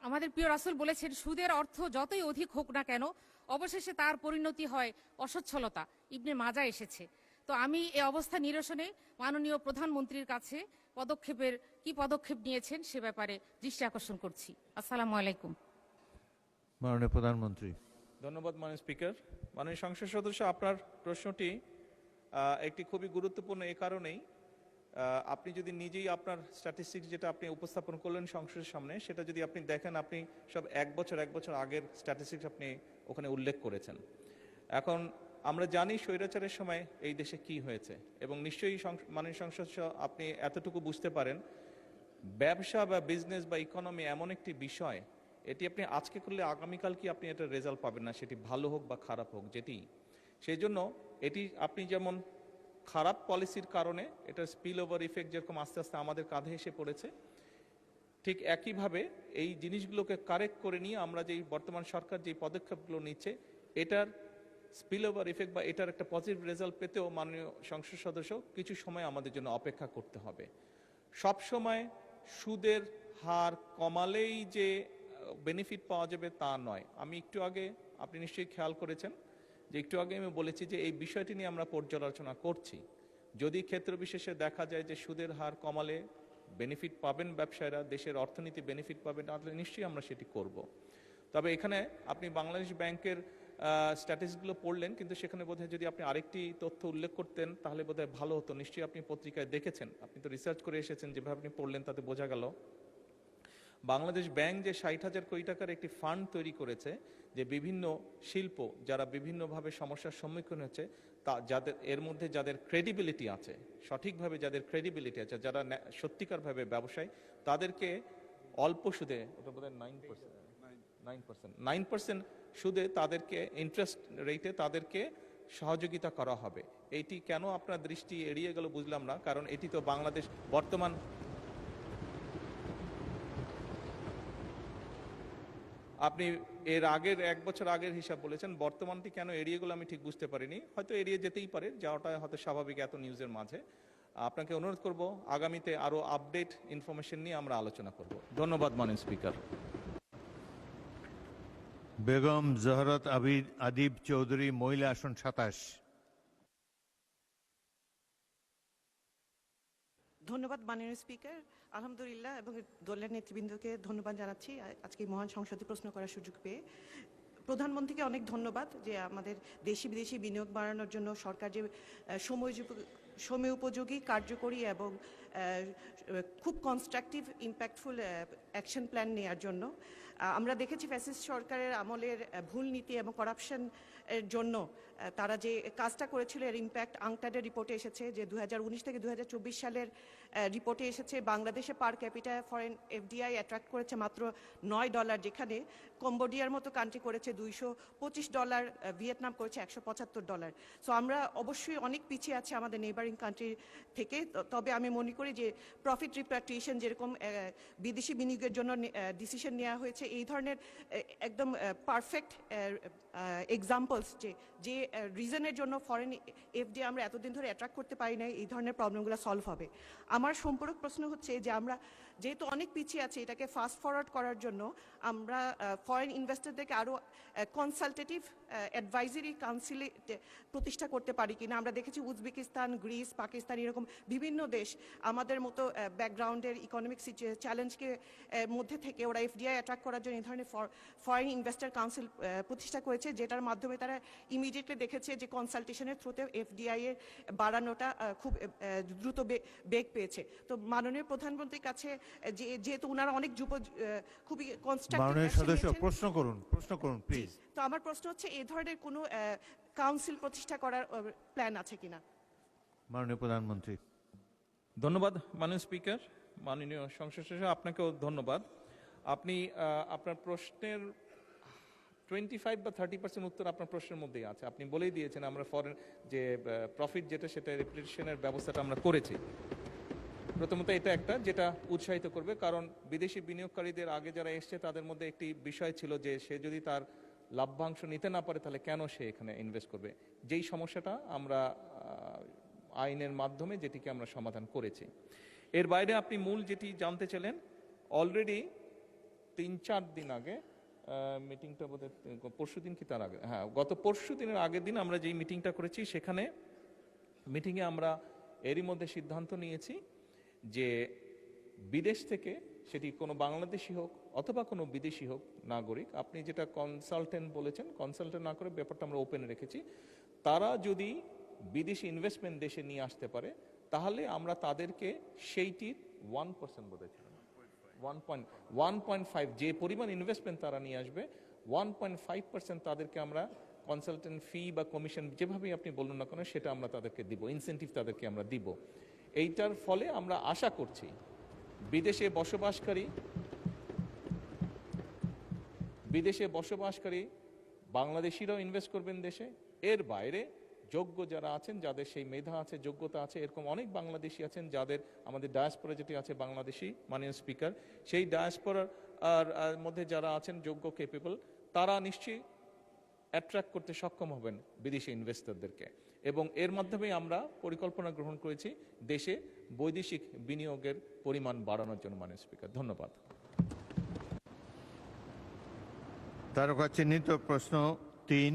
Speaker 7: আমাদের প্রিয় রাসূল বলেছেন সুদের অর্থ যতই অধিক হোক না কেন অবশেষে তার পরিণতি হয় অসচ্ছলতা। ইবনে মাজা এসেছে। তো আমি এই অবস্থা নিরসনে মাননীয় প্রধানমন্ত্রীর কাছে কি পদক্ষেপ নিয়েছেন সে ব্যাপারে দৃষ্টি আকর্ষণ করছি। আসসালামু আলাইকুম।
Speaker 2: মাননীয় প্রধানমন্ত্রী।
Speaker 4: ধন্যবাদ মাননীয় স্পিকার। মাননীয় সংসদ সদস্য, আপনার প্রশ্নটি একটি খুবই গুরুত্বপূর্ণ এই কারণেই, আপনি যদি নিজেই আপনার স্ট্যাটিস্টিক্স যেটা আপনি উপস্থাপন করলেন সংসদের সামনে, সেটা যদি আপনি দেখেন, আপনি সব এক বছর আগের স্ট্যাটিস্টিক্স আপনি ওখানে উল্লেখ করেছেন। এখন আমরা জানি স্বৈরাচারের সময় এই দেশে কি হয়েছে, এবং নিশ্চয়ই মাননীয় সংসদ সদস্য আপনি এতটুকু বুঝতে পারেন, ব্যবসা বা বিজনেস বা ইকোনমি এমন একটি বিষয়, এটি আপনি আজকে করলে আগামীকাল কি আপনি এটা রেজাল্ট পাবেন না, সেটি ভালো হোক বা খারাপ হোক যেটি। সেই জন্য এটি আপনি যেমন খারাপ পলিসির কারণে এটার স্পিল ওভার ইফেক্ট যেরকম আস্তে আস্তে আমাদের কাঁধে এসে পড়েছে, ঠিক একইভাবে এই জিনিসগুলোকে কারেক্ট করে নিয়ে আমরা যেই বর্তমান সরকার যে পদক্ষেপগুলো নিচ্ছে, এটার স্পিল ওভার ইফেক্ট বা এটার একটা পজিটিভ রেজাল্ট পেতেও মাননীয় সংসদ সদস্য কিছু সময় আমাদের জন্য অপেক্ষা করতে হবে। সব সময় সুদের হার কমালেই যে বেনিফিট পাওয়া যাবে তা নয়। আমি একটু আগে, আপনি নিশ্চয়ই খেয়াল করেছেন যে একটু আগে আমি বলেছি যে এই বিষয়টি নিয়ে আমরা পর্যালোচনা করছি। যদি ক্ষেত্র বিশেষে দেখা যায় যে সুদের হার কমালে বেনিফিট পাবেন ব্যবসায়ীরা, দেশের অর্থনীতি বেনিফিট পাবেন, তাহলে নিশ্চয়ই আমরা সেটি করব। তবে এখানে আপনি বাংলাদেশ ব্যাংকের স্ট্যাটিসগুলো পড়লেন, কিন্তু সেখানে বোধহয় যদি আপনি আরেকটি তথ্য উল্লেখ করতেন তাহলে বোধহয় ভালো হতো। নিশ্চয়ই আপনি পত্রিকায় দেখেছেন, আপনি তো রিসার্চ করে এসেছেন, যেভাবে আপনি পড়লেন তাতে বোঝা গেল বাংলাদেশ ব্যাংক যে 60,000 কোটি টাকার একটি ফান্ড তৈরি করেছে, যে বিভিন্ন শিল্প যারা বিভিন্নভাবে সমস্যার সম্মুখীন হচ্ছে, তা যাদের এর মধ্যে যাদের ক্রেডিবিলিটি আছে, সঠিকভাবে যাদের ক্রেডিবিলিটি আছে, যারা সত্যিকারভাবে ব্যবসায়ী, তাদেরকে অল্প সুদে, ওটা বোধহয় 9% সুদে তাদেরকে ইন্টারেস্ট রেটে তাদেরকে সহযোগিতা করা হবে। এইটি কেন আপনার দৃষ্টি এড়িয়ে গেল বুঝলাম না, কারণ এটি তো বাংলাদেশ বর্তমান, আপনি এর আগের এক বছর আগের হিসাব বলেছেন, বর্তমানটি কেন এড়িয়ে গেল আমি ঠিক বুঝতে পারিনি। হয়তো এড়িয়ে যেতেই পারে, যাওয়াটা হয়তো স্বাভাবিক এত নিউজের মাঝে। আপনাকে অনুরোধ করব আগামীতে আরো আপডেট ইনফরমেশন নিয়ে আমরা আলোচনা করব। ধন্যবাদ মাননীয় স্পিকার।
Speaker 2: বেগম জহরত আদিব চৌধুরী, মহিলা আসন 27।
Speaker 8: ধন্যবাদ মাননীয় স্পিকার। আলহামদুলিল্লাহ, এবং দলের নেতৃবৃন্দকে ধন্যবাদ জানাচ্ছি আজকে এই মহান সংসদে প্রশ্ন করার সুযোগ পেয়ে। প্রধানমন্ত্রীকে অনেক ধন্যবাদ যে আমাদের দেশি বিদেশি বিনিয়োগ বাড়ানোর জন্য সরকার যে সময় উপযোগী, কার্যকরী এবং খুব কনস্ট্রাকটিভ ইম্প্যাক্টফুল অ্যাকশন প্ল্যান নেওয়ার জন্য। আমরা দেখেছি ফ্যাসিস্ট সরকারের আমলের ভুল নীতি এবং করাপশন এর জন্য তারা যে কাজটা করেছিল এর ইম্প্যাক্ট আংটাডের রিপোর্টে এসেছে, যে 2019 থেকে 2024 সালের রিপোর্টে এসেছে বাংলাদেশে পার ক্যাপিটা ফরেন এফডিআই অ্যাট্রাক্ট করেছে মাত্র $9, যেখানে কম্বোডিয়ার মতো কান্ট্রি করেছে $225, ভিয়েতনাম করেছে $175। সো আমরা অবশ্যই অনেক পিছিয়ে আছি আমাদের নেইবারিং কান্ট্রি থেকে। তবে আমি মনে করি যে প্রফিট রিপ্যাট্রিয়েশন যেরকম বিদেশি বিনিয়োগের জন্য ডিসিশন নেওয়া হয়েছে, এই ধরনের একদম পারফেক্ট এক্সাম্পলস যে রিজনের জন্য ফরেন এফডি আমরা এতদিন ধরে অ্যাট্রাক্ট করতে পারি না, এই ধরনের প্রবলেমগুলো সলভ হবে। আমার সম্পূরক প্রশ্ন হচ্ছে যে আমরা যেহেতু অনেক পিছিয়ে আছি, এটাকে ফাস্ট ফরওয়ার্ড করার জন্য আমরা ফরেন ইনভেস্টরদেরকে আরও কনসালটেটিভ অ্যাডভাইজারি কাউন্সিল প্রতিষ্ঠা করতে পারি কিনা। আমরা দেখেছি উজবেকিস্তান, গ্রিস, পাকিস্তান এরকম বিভিন্ন দেশ আমাদের মতো ব্যাকগ্রাউন্ডের ইকোনমিক চ্যালেঞ্জকে মধ্যে থেকে ওরা এফডিআই অ্যাট্রাক্ট করার জন্য এই ধরনের ফরেন ইনভেস্টর কাউন্সিল প্রতিষ্ঠা করেছে, যেটার মাধ্যমে তারা ইমিডিয়েটলি দেখেছে যে কনসালটেশনের থ্রুতে এফডিআই এর বাড়ানোটা খুব দ্রুত বেগ পেয়েছে। তো মাননীয় প্রধানমন্ত্রীর কাছে যেহেতু ওনারা অনেক খুবই কনস্ট্রাকটিভ
Speaker 2: সদস্য প্রশ্ন করুন প্লিজ।
Speaker 8: তো আমার প্রশ্ন হচ্ছে এই ধরনের কোনো কাউন্সিল প্রতিষ্ঠা করার প্ল্যান আছে কিনা।
Speaker 2: মাননীয় প্রধানমন্ত্রী।
Speaker 4: ধন্যবাদ মাননীয় স্পিকার। মাননীয় সংসদ সদস্য, আপনাকেও ধন্যবাদ। আপনি আপনার প্রশ্নের 25 বা 30% উত্তর আপনার প্রশ্নের মধ্যেই আছে। আপনি বলেই দিয়েছেন আমরা ফরেন যে প্রফিট যেটা, সেটা রিপ্রেজেন্টেশনের ব্যবস্থাটা আমরা করেছি। প্রথমত এটা একটা যেটা উৎসাহিত করবে, কারণ বিদেশি বিনিয়োগকারীদের আগে যারা এসছে তাদের মধ্যে একটি বিষয় ছিল যে সে যদি তার লাভ্যাংশ নিতে না পারে তাহলে কেন সে এখানে ইনভেস্ট করবে। যেই সমস্যাটা আমরা আইনের মাধ্যমে যেটিকে আমরা সমাধান করেছি। এর বাইরে আপনি মূল যেটি জানতে চাইলেন, অলরেডি 3-4 দিন আগে মিটিংটা বোধহয় পরশু দিন কি তার আগে, হ্যাঁ গত পরশু দিনের আগের দিন আমরা যেই মিটিংটা করেছি সেখানে মিটিংয়ে আমরা এরই মধ্যে সিদ্ধান্ত নিয়েছি যে বিদেশ থেকে, সেটি কোনো বাংলাদেশি হোক অথবা কোনো বিদেশি হোক নাগরিক, আপনি যেটা কনসালটেন্ট বলেছেন, কনসালটেন্ট না করে ব্যাপারটা আমরা ওপেন রেখেছি, তারা যদি বিদেশি ইনভেস্টমেন্ট দেশে নিয়ে আসতে পারে তাহলে আমরা তাদেরকে সেইটির 1% বোধহয় ছিল 1.5 যে পরিমাণ ইনভেস্টমেন্ট তারা নিয়ে আসবে 1.5% তাদেরকে আমরা কনসালটেন্ট ফি বা কমিশন যেভাবেই আপনি বলুন না কেন সেটা আমরা তাদেরকে দিব, ইনসেন্টিভ তাদেরকে আমরা দিব। এইটার ফলে আমরা আশা করছি বিদেশে বসবাসকারী বাংলাদেশিরাও ইনভেস্ট করবেন দেশে, এর বাইরে যোগ্য যারা আছেন, যাদের সেই মেধা আছে, যোগ্যতা আছে, এরকম অনেক বাংলাদেশি আছেন যাদের আমাদের ডায়াসপোরা যেটি আছে বাংলাদেশি, মাননীয় স্পিকার, সেই ডায়াসপোরার মধ্যে যারা আছেন যোগ্য ক্যাপেবল, তারা নিশ্চয়ই অ্যাট্রাক্ট করতে সক্ষম হবেন বিদেশি ইনভেস্টরদেরকে, এবং এর মাধ্যমে আমরা পরিকল্পনা গ্রহণ করেছি দেশে বৈদেশিক বিনিয়োগের পরিমাণ বাড়ানোর জন্য। মাননীয় স্পিকার, ধন্যবাদ।
Speaker 2: তারকা চিহ্নিত প্রশ্ন 3,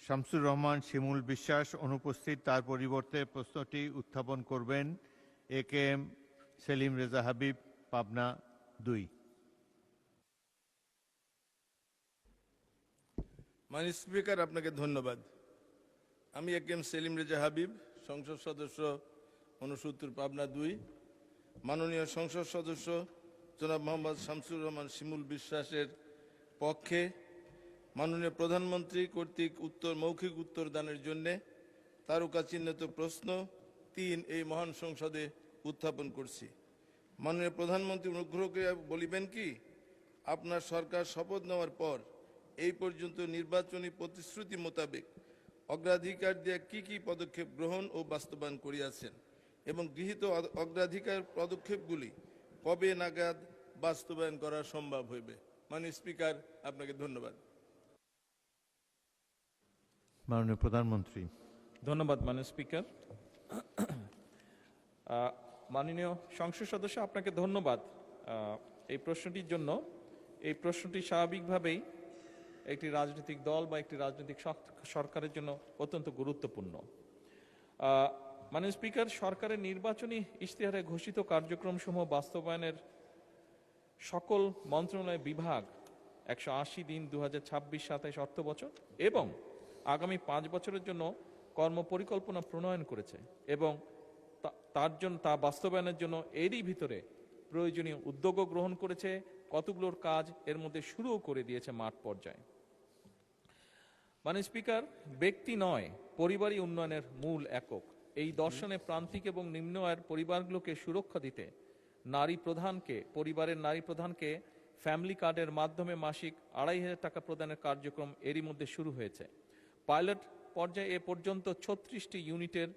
Speaker 2: শামসুর রহমান শিমুল বিশ্বাস অনুপস্থিত, তার পরিবর্তে প্রশ্নটি উত্থাপন করবেন AKM সেলিম রেজা হাবিব, পাবনা 2।
Speaker 9: মাননীয় স্পিকার, আপনাকে ধন্যবাদ। আমি AKM সেলিম রেজা হাবিব, সংসদ সদস্য 69 পাবনা 2। মাননীয় সংসদ সদস্য জনাব মোহাম্মদ শামসুর রহমান শিমুল বিশ্বাসের পক্ষে মাননীয় প্রধানমন্ত্রী কর্তৃক মৌখিক উত্তর দানের জন্য তারকা চিহ্নিত প্রশ্ন 3 এই মহান সংসদে উত্থাপন করছি। মাননীয় প্রধানমন্ত্রী অনুগ্রহ করে বলিবেন কি, আপনার সরকার শপথ নেওয়ার পর এই পর্যন্ত নির্বাচনী প্রতিশ্রুতি মোতাবেক অগ্রাধিকার দিয়ে কি কি পদক্ষেপ গ্রহণ ও বাস্তবায়ন করিয়াছেন এবং গৃহীত অগ্রাধিকার পদক্ষেপগুলি কবে নাগাদ বাস্তবায়ন করা সম্ভব হইবে? মাননীয় স্পিকার, আপনাকে ধন্যবাদ।
Speaker 2: মাননীয় প্রধানমন্ত্রী।
Speaker 4: ধন্যবাদ মাননীয় স্পিকার। মাননীয় সংসদ সদস্য, আপনাকে ধন্যবাদ এই প্রশ্নটির জন্য। এই প্রশ্নটি স্বাভাবিকভাবেই একটি রাজনৈতিক দল বা একটি রাজনৈতিক সরকারের জন্য অত্যন্ত গুরুত্বপূর্ণ। মাননীয় স্পিকার, সরকারের নির্বাচনী ইশতেহারে ঘোষিত কার্যক্রমসমূহ বাস্তবায়নের সকল মন্ত্রণালয় বিভাগ 180 দিন 2026-27 অর্থ বছর এবং আগামী 5 বছরের জন্য কর্মপরিকল্পনা প্রণয়ন করেছে এবং তা বাস্তবায়নের জন্য এরই ভিতরে প্রয়োজনীয় উদ্যোগও গ্রহণ করেছে। কতগুলোর কাজ এর মধ্যে শুরুও করে দিয়েছে মাঠ পর্যায়ে। মাননীয় স্পিকার, ব্যক্তি নয়, পরিবারই উন্নয়নের মূল একক। এই দর্শনে প্রান্তিক এবং নিম্ন আয়ের পরিবারগুলোকে সুরক্ষা দিতে পরিবারের নারী প্রধানকে ফ্যামিলি কার্ডের মাধ্যমে মাসিক 2500 টাকা প্রদানের কার্যক্রম এরই মধ্যে শুরু হয়েছে। পাইলট পর্যায়ে এ পর্যন্ত 36টি ইউনিটের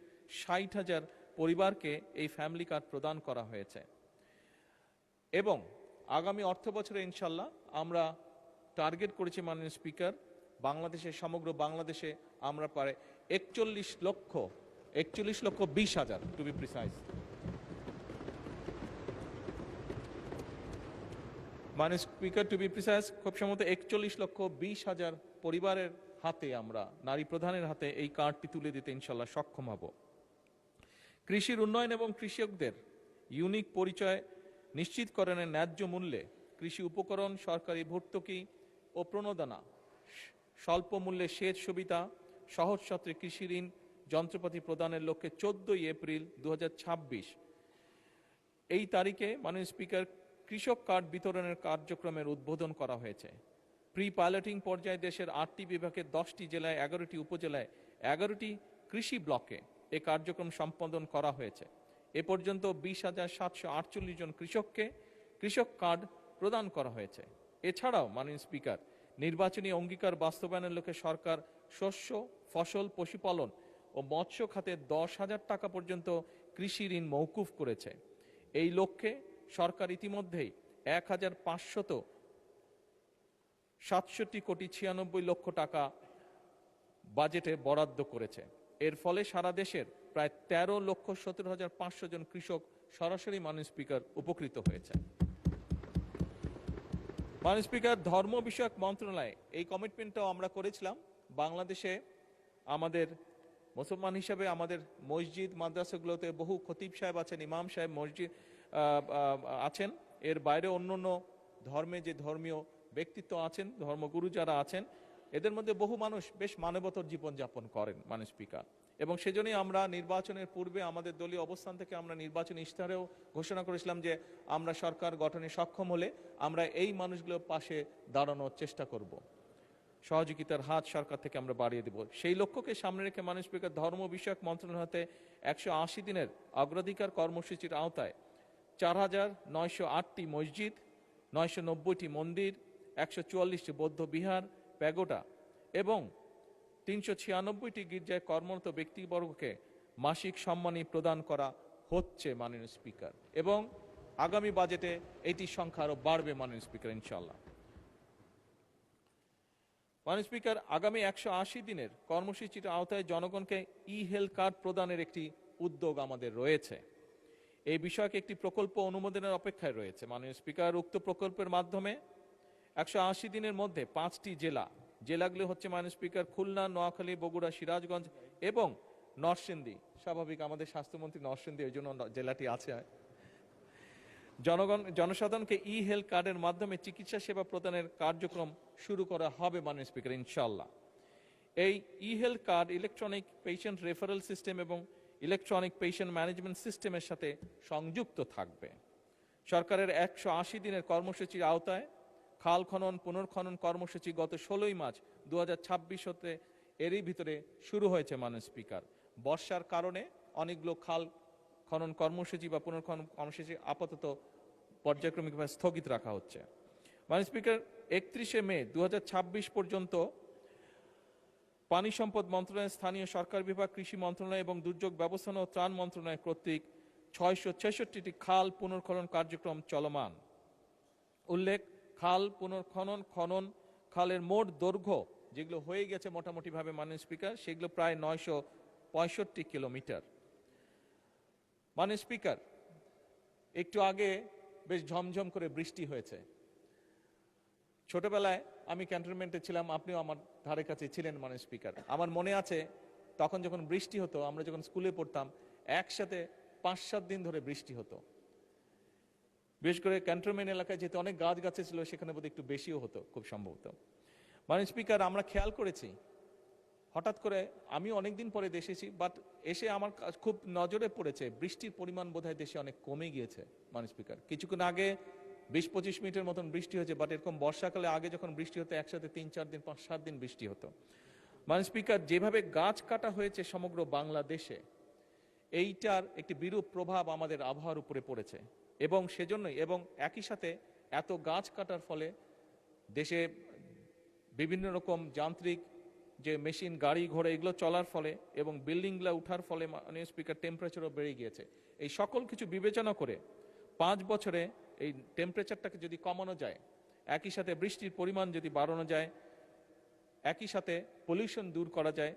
Speaker 4: 60,000 পরিবারকে এই ফ্যামিলি কার্ড প্রদান করা হয়েছে এবং আগামী অর্থ বছরে ইনশাল্লাহ আমরা টার্গেট করেছি মাননীয় স্পিকার, সমগ্র বাংলাদেশে আমরা প্রায় 41 লক্ষ 20,000 টু বি প্রিসাইজ। মাননীয় স্পিকার, টু বি প্রিসাইজ খুব সম্ভবত 41,20,000 পরিবারের হাতে, আমরা নারী প্রধানের হাতে এই কার্ডটি তুলে দিতে ইনশাল্লাহ সক্ষম হব। কৃষির উন্নয়ন এবং কৃষকদের ইউনিক পরিচয় নিশ্চিতকরণের ন্যায্য মূল্যে কৃষি উপকরণ, সরকারি ভর্তুকি ও প্রণোদনা, স্বল্প মূল্যে সেচ সুবিধা, সহজ শর্তে কৃষি ঋণ যন্ত্রপাতি প্রদানের লক্ষ্যে 14 এপ্রিল 2026 এই তারিখে মাননীয় স্পিকার কৃষক কার্ড বিতরণের কার্যক্রমের উদ্বোধন করা হয়েছে। প্রি পাইলটিং পর্যায়ে দেশের 8টি বিভাগের 10টি জেলায় 11টি উপজেলায় 11টি কৃষি ব্লকে এ কার্যক্রম সম্পাদন করা হয়েছে। এ পর্যন্ত 20,748 জন কৃষককে কৃষক কার্ড প্রদান করা হয়েছে। এছাড়াও মাননীয় স্পিকার, নির্বাচনী অঙ্গীকার বাস্তবায়নের লক্ষ্যে সরকার শস্য, ফসল, পশুপালন ও মৎস্য খাতে 10,000 টাকা পর্যন্ত কৃষি ঋণ মওকুফ করেছে। এই লক্ষ্যে সরকার ইতিমধ্যেই 1,567 কোটি 96 লক্ষ টাকা বাজেটে বরাদ্দ করেছে। এর ফলে সারা দেশের প্রায় 13,17,500 জন কৃষক সরাসরি মাননীয় স্পিকার উপকৃত হয়েছে। মাননীয় স্পিকার, ধর্ম বিষয়ক মন্ত্রণালয় এই কমিটমেন্টটাও আমরা করেছিলাম। বাংলাদেশে আমাদের মুসলমান হিসাবে আমাদের মসজিদ মাদ্রাসাগুলোতে বহু খতিব সাহেব আছেন, ইমাম সাহেব মসজিদ আছেন। এর বাইরে অন্য ধর্মে যে ধর্মীয় ব্যক্তিত্ব আছেন, ধর্মগুরু যারা আছেন, এদের মধ্যে বহু মানুষ বেশ মানবতর জীবনযাপন করেন মাননীয় স্পিকার। এবং সেজন্যই আমরা নির্বাচনের পূর্বে আমাদের দলীয় অবস্থান থেকে আমরা নির্বাচনী ইশতেহারেও ঘোষণা করেছিলাম যে আমরা সরকার গঠনে সক্ষম হলে আমরা এই মানুষগুলোর পাশে দাঁড়ানোর চেষ্টা করব, সহযোগিতার হাত সরকার থেকে আমরা বাড়িয়ে দেব। সেই লক্ষ্যকে সামনে রেখে মাননীয় স্পিকার ধর্ম বিষয়ক মন্ত্রণালয় হতে 180 দিনের অগ্রাধিকার কর্মসূচির আওতায় 4,908টি মসজিদ, 990টি মন্দির, 144টি বৌদ্ধ বিহার, প্যাগোডা এবং 396টি গির্জায় কর্মরত ব্যক্তিবর্গকে মাসিক সম্মানী প্রদান করা হচ্ছে মাননীয় স্পিকার। এবং আগামী বাজেটে এটির সংখ্যা আরো বাড়বে মাননীয় স্পিকার, ইনশাআল্লাহ। মাননীয় স্পিকার, আগামী 180 দিনের কর্মসূচির আওতায় জনগণকে হেলথ কার্ড প্রদানের একটি উদ্যোগ আমাদের রয়েছে। এই বিষয়কে একটি প্রকল্প অনুমোদনের অপেক্ষায় রয়েছে মাননীয় স্পিকার। উক্ত প্রকল্পের মাধ্যমে 180 দিনের মধ্যে 5টি জেলাগুলো হচ্ছে মাননীয় স্পিকার খুলনা, নোয়াখালী, বগুড়া, সিরাজগঞ্জ এবং নরসিংদী। স্বাভাবিক, আমাদের স্বাস্থ্যমন্ত্রী নরসিংদী, ওই জন্য জেলাটি আছে। জনসাধারণকে হেলথ কার্ডের মাধ্যমে চিকিৎসা সেবা প্রদানের কার্যক্রম শুরু করা হবে মাননীয় স্পিকার, ইনশাআল্লাহ। এই health card electronic patient referral system এবং ইলেকট্রনিক পেশেন্ট ম্যানেজমেন্ট সিস্টেমের সাথে সংযুক্ত থাকবে। সরকারের 180 দিনের কর্মসূচির আওতায় খাল খনন পুনর্খনন কর্মসূচি গত 16ই মার্চ 2026 হতে এরই ভিতরে শুরু হয়েছে মাননীয় স্পিকার। বর্ষার কারণে অনেকগুলো খাল খনন কর্মসূচি বা পুনর্খনন কর্মসূচি আপাতত পর্যায়ক্রমিকভাবে স্থগিত রাখা হচ্ছে। মাননীয় স্পিকার, 31শে মে 2026 পর্যন্ত পানি সম্পদ মন্ত্রণালয়, স্থানীয় সরকার বিভাগ, কৃষি মন্ত্রণালয় এবং দুর্যোগ ব্যবস্থাপনা ও ত্রাণ মন্ত্রণালয় কর্তৃক 666টি খাল পুনর্খনন কার্যক্রম চলমান। উল্লেখ, খাল পুনর্খনন খালের মোট দৈর্ঘ্য যেগুলো হয়ে গেছে মোটামুটি ভাবে মাননীয় স্পিকার, সেগুলো প্রায় 965 কিলোমিটার। মাননীয় স্পিকার, একটু আগে বেশ ঝমঝম করে বৃষ্টি হয়েছে। ছোটবেলায় আমি ক্যান্টনমেন্টে ছিলাম, আপনিও আমার ধারে কাছে ছিলেন মাননীয় স্পিকার। আমার মনে আছে তখন যখন বৃষ্টি হতো, আমরা যখন স্কুলে পড়তাম, একসাথে 5-7 দিন ধরে বৃষ্টি হতো। বিশেষ করে ক্যান্টনমেন্ট এলাকায় যেহেতু অনেক গাছ ছিল, সেখানে বোধহয় একটু বেশিও হতো খুব সম্ভবত। মাননীয় স্পিকার, আমরা খেয়াল করেছি হঠাৎ করে, আমি অনেকদিন পরে দেশে এসেছি, বাট এসে আমার খুব নজরে পড়েছে বৃষ্টির পরিমাণ বোধহয় দেশে অনেক কমে গিয়েছে মাননীয় স্পিকার। কিছুক্ষণ আগে 20-25 মিনিটের মতন বৃষ্টি হয়েছে, বাট এরকম বর্ষাকালে আগে যখন বৃষ্টি হতো একসাথে 3-4 দিন 5-7 দিন বৃষ্টি হতো। মাননীয় স্পিকার, যেভাবে গাছ কাটা হয়েছে সমগ্র বাংলাদেশে, এইটার একটি বিরূপ প্রভাব আমাদের আবহাওয়ার উপরে পড়েছে। এবং সেজন্যই, এবং একই সাথে এত গাছ কাটার ফলে দেশে বিভিন্ন রকম যান্ত্রিক যে মেশিন, গাড়ি ঘোড়া এগুলো চলার ফলে এবং বিল্ডিংগুলো উঠার ফলে মাননীয় স্পিকার টেম্পারেচারও বেড়ে গিয়েছে। এই সকল কিছু বিবেচনা করে 5 বছরে এই টেম্পারেচারটাকে যদি কমানো যায়, একই সাথে বৃষ্টির পরিমাণ যদি বাড়ানো যায়, একই সাথে পলিউশন দূর করা যায়,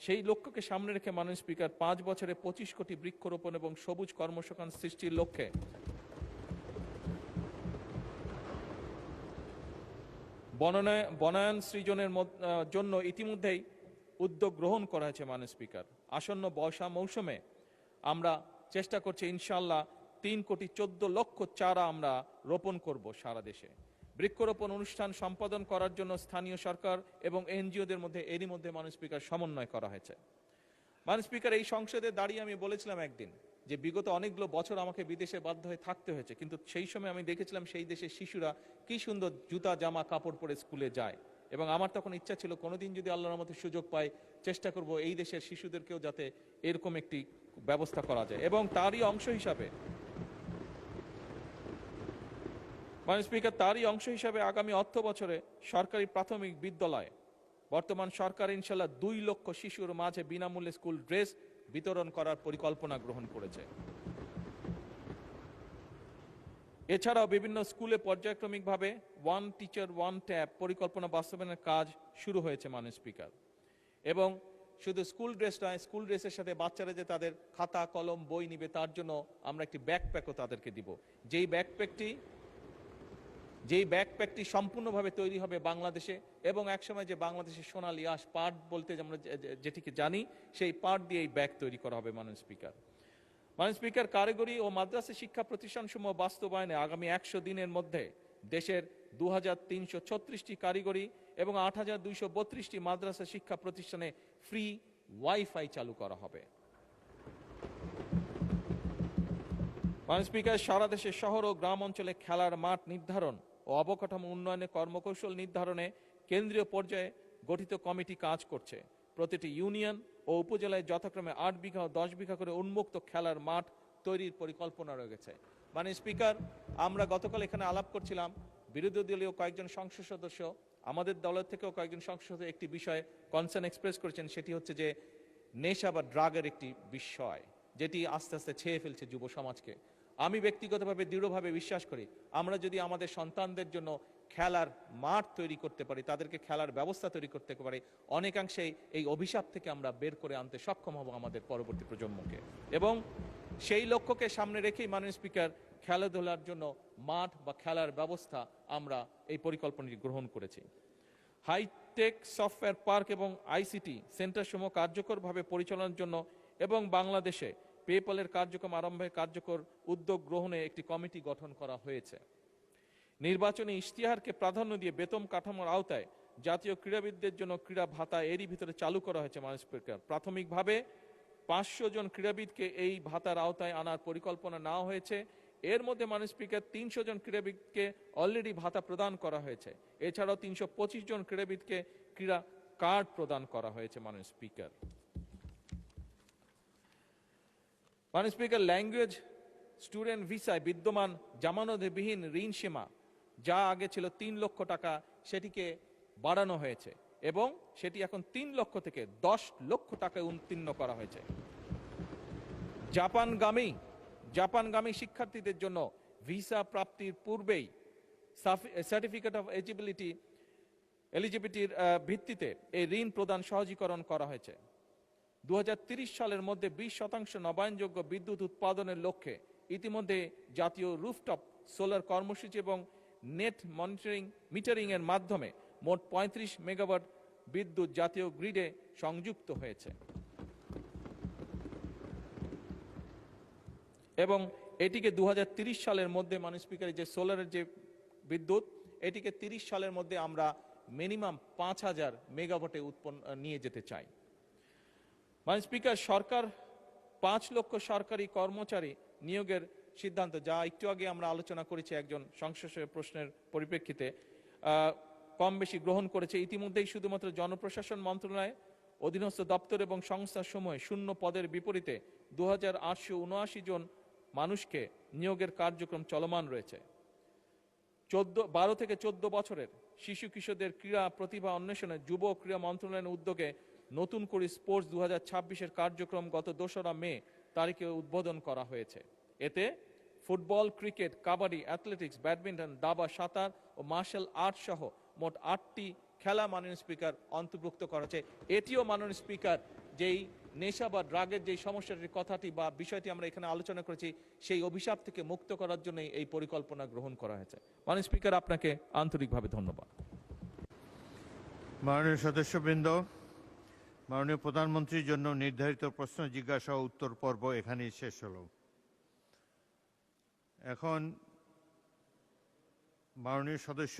Speaker 4: সেই লক্ষ্যকে সামনে রেখে মাননীয় স্পিকার 5 বছরে 25 কোটি বৃক্ষরোপণ এবং সবুজ কর্মসংস্থান সৃষ্টির লক্ষ্যে বনায়ন সৃজনের জন্য ইতিমধ্যেই উদ্যোগ গ্রহণ করা হয়েছে মাননীয় স্পিকার। আসন্ন বর্ষা মৌসুমে আমরা চেষ্টা করছি ইনশাআল্লাহ 3,14,00,000 চারা আমরা রোপণ করব সারা দেশে। বৃক্ষরোপণ অনুষ্ঠান সম্পাদন করার জন্য স্থানীয় সরকার এবং এনজিওদের মধ্যে এরই মধ্যে মাননীয় স্পিকার সমন্বয় করা হয়েছে। মাননীয় স্পিকার, এই সংসদে দাঁড়িয়ে আমি বলেছিলাম একদিন যে বিগত অনেকগুলো বছর আমাকে বিদেশে বাধ্য হয়ে থাকতে হয়েছে, কিন্তু সেই সময় আমি দেখেছিলাম সেই দেশের শিশুরা কি সুন্দর জুতা জামা কাপড় পরে স্কুলে যায়, এবং আমার তখন ইচ্ছা ছিল কোনোদিন যদি আল্লাহর রহমতে সুযোগ পাই, চেষ্টা করব এই দেশের শিশুদেরকেও যাতে এরকম একটি ব্যবস্থা করা যায়। এবং তারই অংশ হিসাবে মাননীয় স্পিকার, আগামী অর্থ বছরে সরকারি প্রাথমিক বিদ্যালয় বর্তমান সরকার ইনশাল্লাহ 2 লক্ষ শিশুর মাঝে বিনামূল্যে স্কুল ড্রেস বিতরণ করার পরিকল্পনা গ্রহণ করেছে। এছাড়াও বিভিন্ন স্কুলে পর্যায়ক্রমিকভাবে 1 টিচার 1 ট্যাব পরিকল্পনা বাস্তবায়নের কাজ শুরু হয়েছে মাননীয় স্পিকার। এবং শুধু স্কুল ড্রেস নয়, স্কুল ড্রেসের সাথে বাচ্চারা যে তাদের খাতা কলম বই নিবে, তার জন্য আমরা একটি ব্যাকপ্যাকও তাদেরকে দিব। যেই ব্যাকপ্যাকটি যেই ব্যাকপ্যাকটি সম্পূর্ণভাবে তৈরি হবে বাংলাদেশে, এবং একসময় যে বাংলাদেশের সোনালী আঁশ পাট বলতে আমরা যেটিকে জানি, সেই পাট দিয়ে এই ব্যাগ তৈরি করা হবে। মাননীয় স্পিকার, মাননীয় স্পিকার, কারিগরি ও মাদ্রাসা শিক্ষা প্রতিষ্ঠানসমূহ বাস্তবায়নে আগামী 100 দিনের মধ্যে দেশের 2336টি কারিগরি এবং 8232টি মাদ্রাসা শিক্ষা প্রতিষ্ঠানে ফ্রি ওয়াইফাই চালু করা হবে। মাননীয় স্পিকার, সারা দেশে শহর ও গ্রাম অঞ্চলে খেলার মাঠ নির্ধারণ ও অবকাঠামো উন্নয়নে কর্মকৌশল নির্ধারণে কেন্দ্রীয় পর্যায়ে গঠিত কমিটি কাজ করছে। প্রতিটি ইউনিয়ন ও উপজেলায় যথাক্রমে 8 বিঘা ও 10 বিঘা করে উন্মুক্ত খেলার মাঠ তৈরির পরিকল্পনা রয়েছে। মাননীয় স্পিকার, আমরা গতকাল এখানে আলাপ করছিলাম, বিরোধী দলীয় কয়েকজন সংসদ সদস্য, আমাদের দলের থেকেও কয়েকজন সংসদ সদস্য একটি বিষয়ে কনসার্ন এক্সপ্রেস করেছেন, সেটি হচ্ছে যে নেশা বা ড্রাগের একটি বিষয় যেটি আস্তে আস্তে ছেয়ে ফেলছে যুব সমাজকে। আমি ব্যক্তিগতভাবে দৃঢ়ভাবে বিশ্বাস করি, আমরা যদি আমাদের সন্তানদের জন্য খেলার মাঠ তৈরি করতে পারি, তাদেরকে খেলার ব্যবস্থা তৈরি করতে পারি, অনেকাংশেই এই অভিশাপ থেকে আমরা বের করে আনতে সক্ষম হব আমাদের পরবর্তী প্রজন্মকে। এবং সেই লক্ষ্যকে সামনে রেখেই মাননীয় স্পিকার, খেলাধুলার জন্য মাঠ বা খেলার ব্যবস্থা আমরা এই পরিকল্পনাটি গ্রহণ করেছি। হাইটেক সফটওয়্যার পার্ক এবং আইসিটি সেন্টারসমূহ কার্যকরভাবে পরিচালনার জন্য এবং বাংলাদেশে পেপ্যালের কার্যক্রম আরম্ভে কার্যকর উদ্যোগ গ্রহণে একটি কমিটি গঠন করা হয়েছে। নির্বাচনী ইশতেহারকে প্রাধান্য দিয়ে বেতন কাঠামোর আওতায় জাতীয় ক্রীড়াবিদদের জন্য ক্রীড়া ভাতা এরই ভিতরে চালু করা হয়েছে। মাননীয় স্পিকার, প্রাথমিকভাবে 500 জন ক্রীড়াবিদকে এই ভাতার আওতায় আনার পরিকল্পনা নেওয়া হয়েছে। এর মধ্যে মাননীয় স্পিকার 300 জন ক্রীড়াবিদকে অলরেডি ভাতা প্রদান করা হয়েছে। এছাড়াও 325 জন ক্রীড়াবিদকে ক্রীড়া কার্ড প্রদান করা হয়েছে। মাননীয় স্পিকার, মাননীয় স্পিকার, ল্যাঙ্গুয়েজ স্টুডেন্ট ভিসায় বিদ্যমান জামানতবিহীন ঋণ সীমা যা আগে ছিল 3 লক্ষ টাকা, সেটিকে বাড়ানো হয়েছে এবং সেটি এখন 3 লক্ষ থেকে 10 লক্ষ টাকায় উত্তীর্ণ করা হয়েছে। জাপানগামী শিক্ষার্থীদের জন্য ভিসা প্রাপ্তির পূর্বেই সার্টিফিকেট অফ এলিজিবিলিটির ভিত্তিতে এই ঋণ প্রদান সহজীকরণ করা হয়েছে। 2030 সালের মধ্যে 20% নবায়নযোগ্য বিদ্যুৎ উৎপাদনের লক্ষ্যে ইতিমধ্যে জাতীয় রুফটপ সোলার কর্মসূচি এবং নেট মিটারিং এর মাধ্যমে মোট 35 মেগাওয়াট বিদ্যুৎ জাতীয় গ্রিডে সংযুক্ত হয়েছে এবং এটিকে 2030 সালের মধ্যে, মাননীয় স্পিকার, যে সোলারের যে বিদ্যুৎ, এটিকে 30 সালের মধ্যে আমরা মিনিমাম 5000 মেগাওয়াটে নিয়ে যেতে চাই। মাননীয় স্পিকার, সরকার 5 লক্ষ সরকারি কর্মচারী নিয়োগের সিদ্ধান্ত, যা একটু আগে আমরা আলোচনা করেছি একজন সংসদীয় প্রশ্নের পরিপ্রেক্ষিতে, কম বেশি গ্রহণ করেছে। ইতিমধ্যেই শুধুমাত্র জনপ্রশাসন মন্ত্রণালয় অধীনস্থ দপ্তর এবং সংস্থাসমূহে শূন্য পদের বিপরীতে 2879 জন মানুষকে নিয়োগের কার্যক্রম চলমান রয়েছে। 12 থেকে 14 বছরের শিশু কিশোরদের ক্রীড়া প্রতিভা অন্বেষণে যুব ক্রীড়া মন্ত্রণালয়ের উদ্যোগে নতুন করে স্পোর্টস 2026-এর কার্যক্রম গত 2রা মে তারিখে উদ্বোধন করা হয়েছে। এতে football, cricket, kabaddi, athletics, badminton, দাবা, সাঁতার ও মার্শাল আর্ট সহ মোট 8টি খেলা, মাননীয় স্পিকার, অন্তর্ভুক্ত করা হয়েছে। এটিও মাননীয় স্পিকার, যেই নেশা বা ড্রাগের যেই সমস্যাটির কথাটি বা বিষয়টি আমরা এখানে আলোচনা করেছি, সেই অভিশাপ থেকে মুক্ত করার জন্য এই পরিকল্পনা গ্রহণ করা হয়েছে। মাননীয় স্পিকার, আপনাকে আন্তরিকভাবে ধন্যবাদ।
Speaker 2: মাননীয় সদস্যবৃন্দ, মাননীয় প্রধানমন্ত্রীর জন্য নির্ধারিত প্রশ্ন জিজ্ঞাসা ও উত্তর পর্ব এখানেই শেষ হলো। এখন মাননীয় সদস্য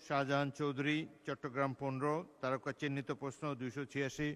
Speaker 2: শাহজাহান চৌধুরী, চট্টগ্রাম 15, তারকা চিহ্নিত প্রশ্ন 286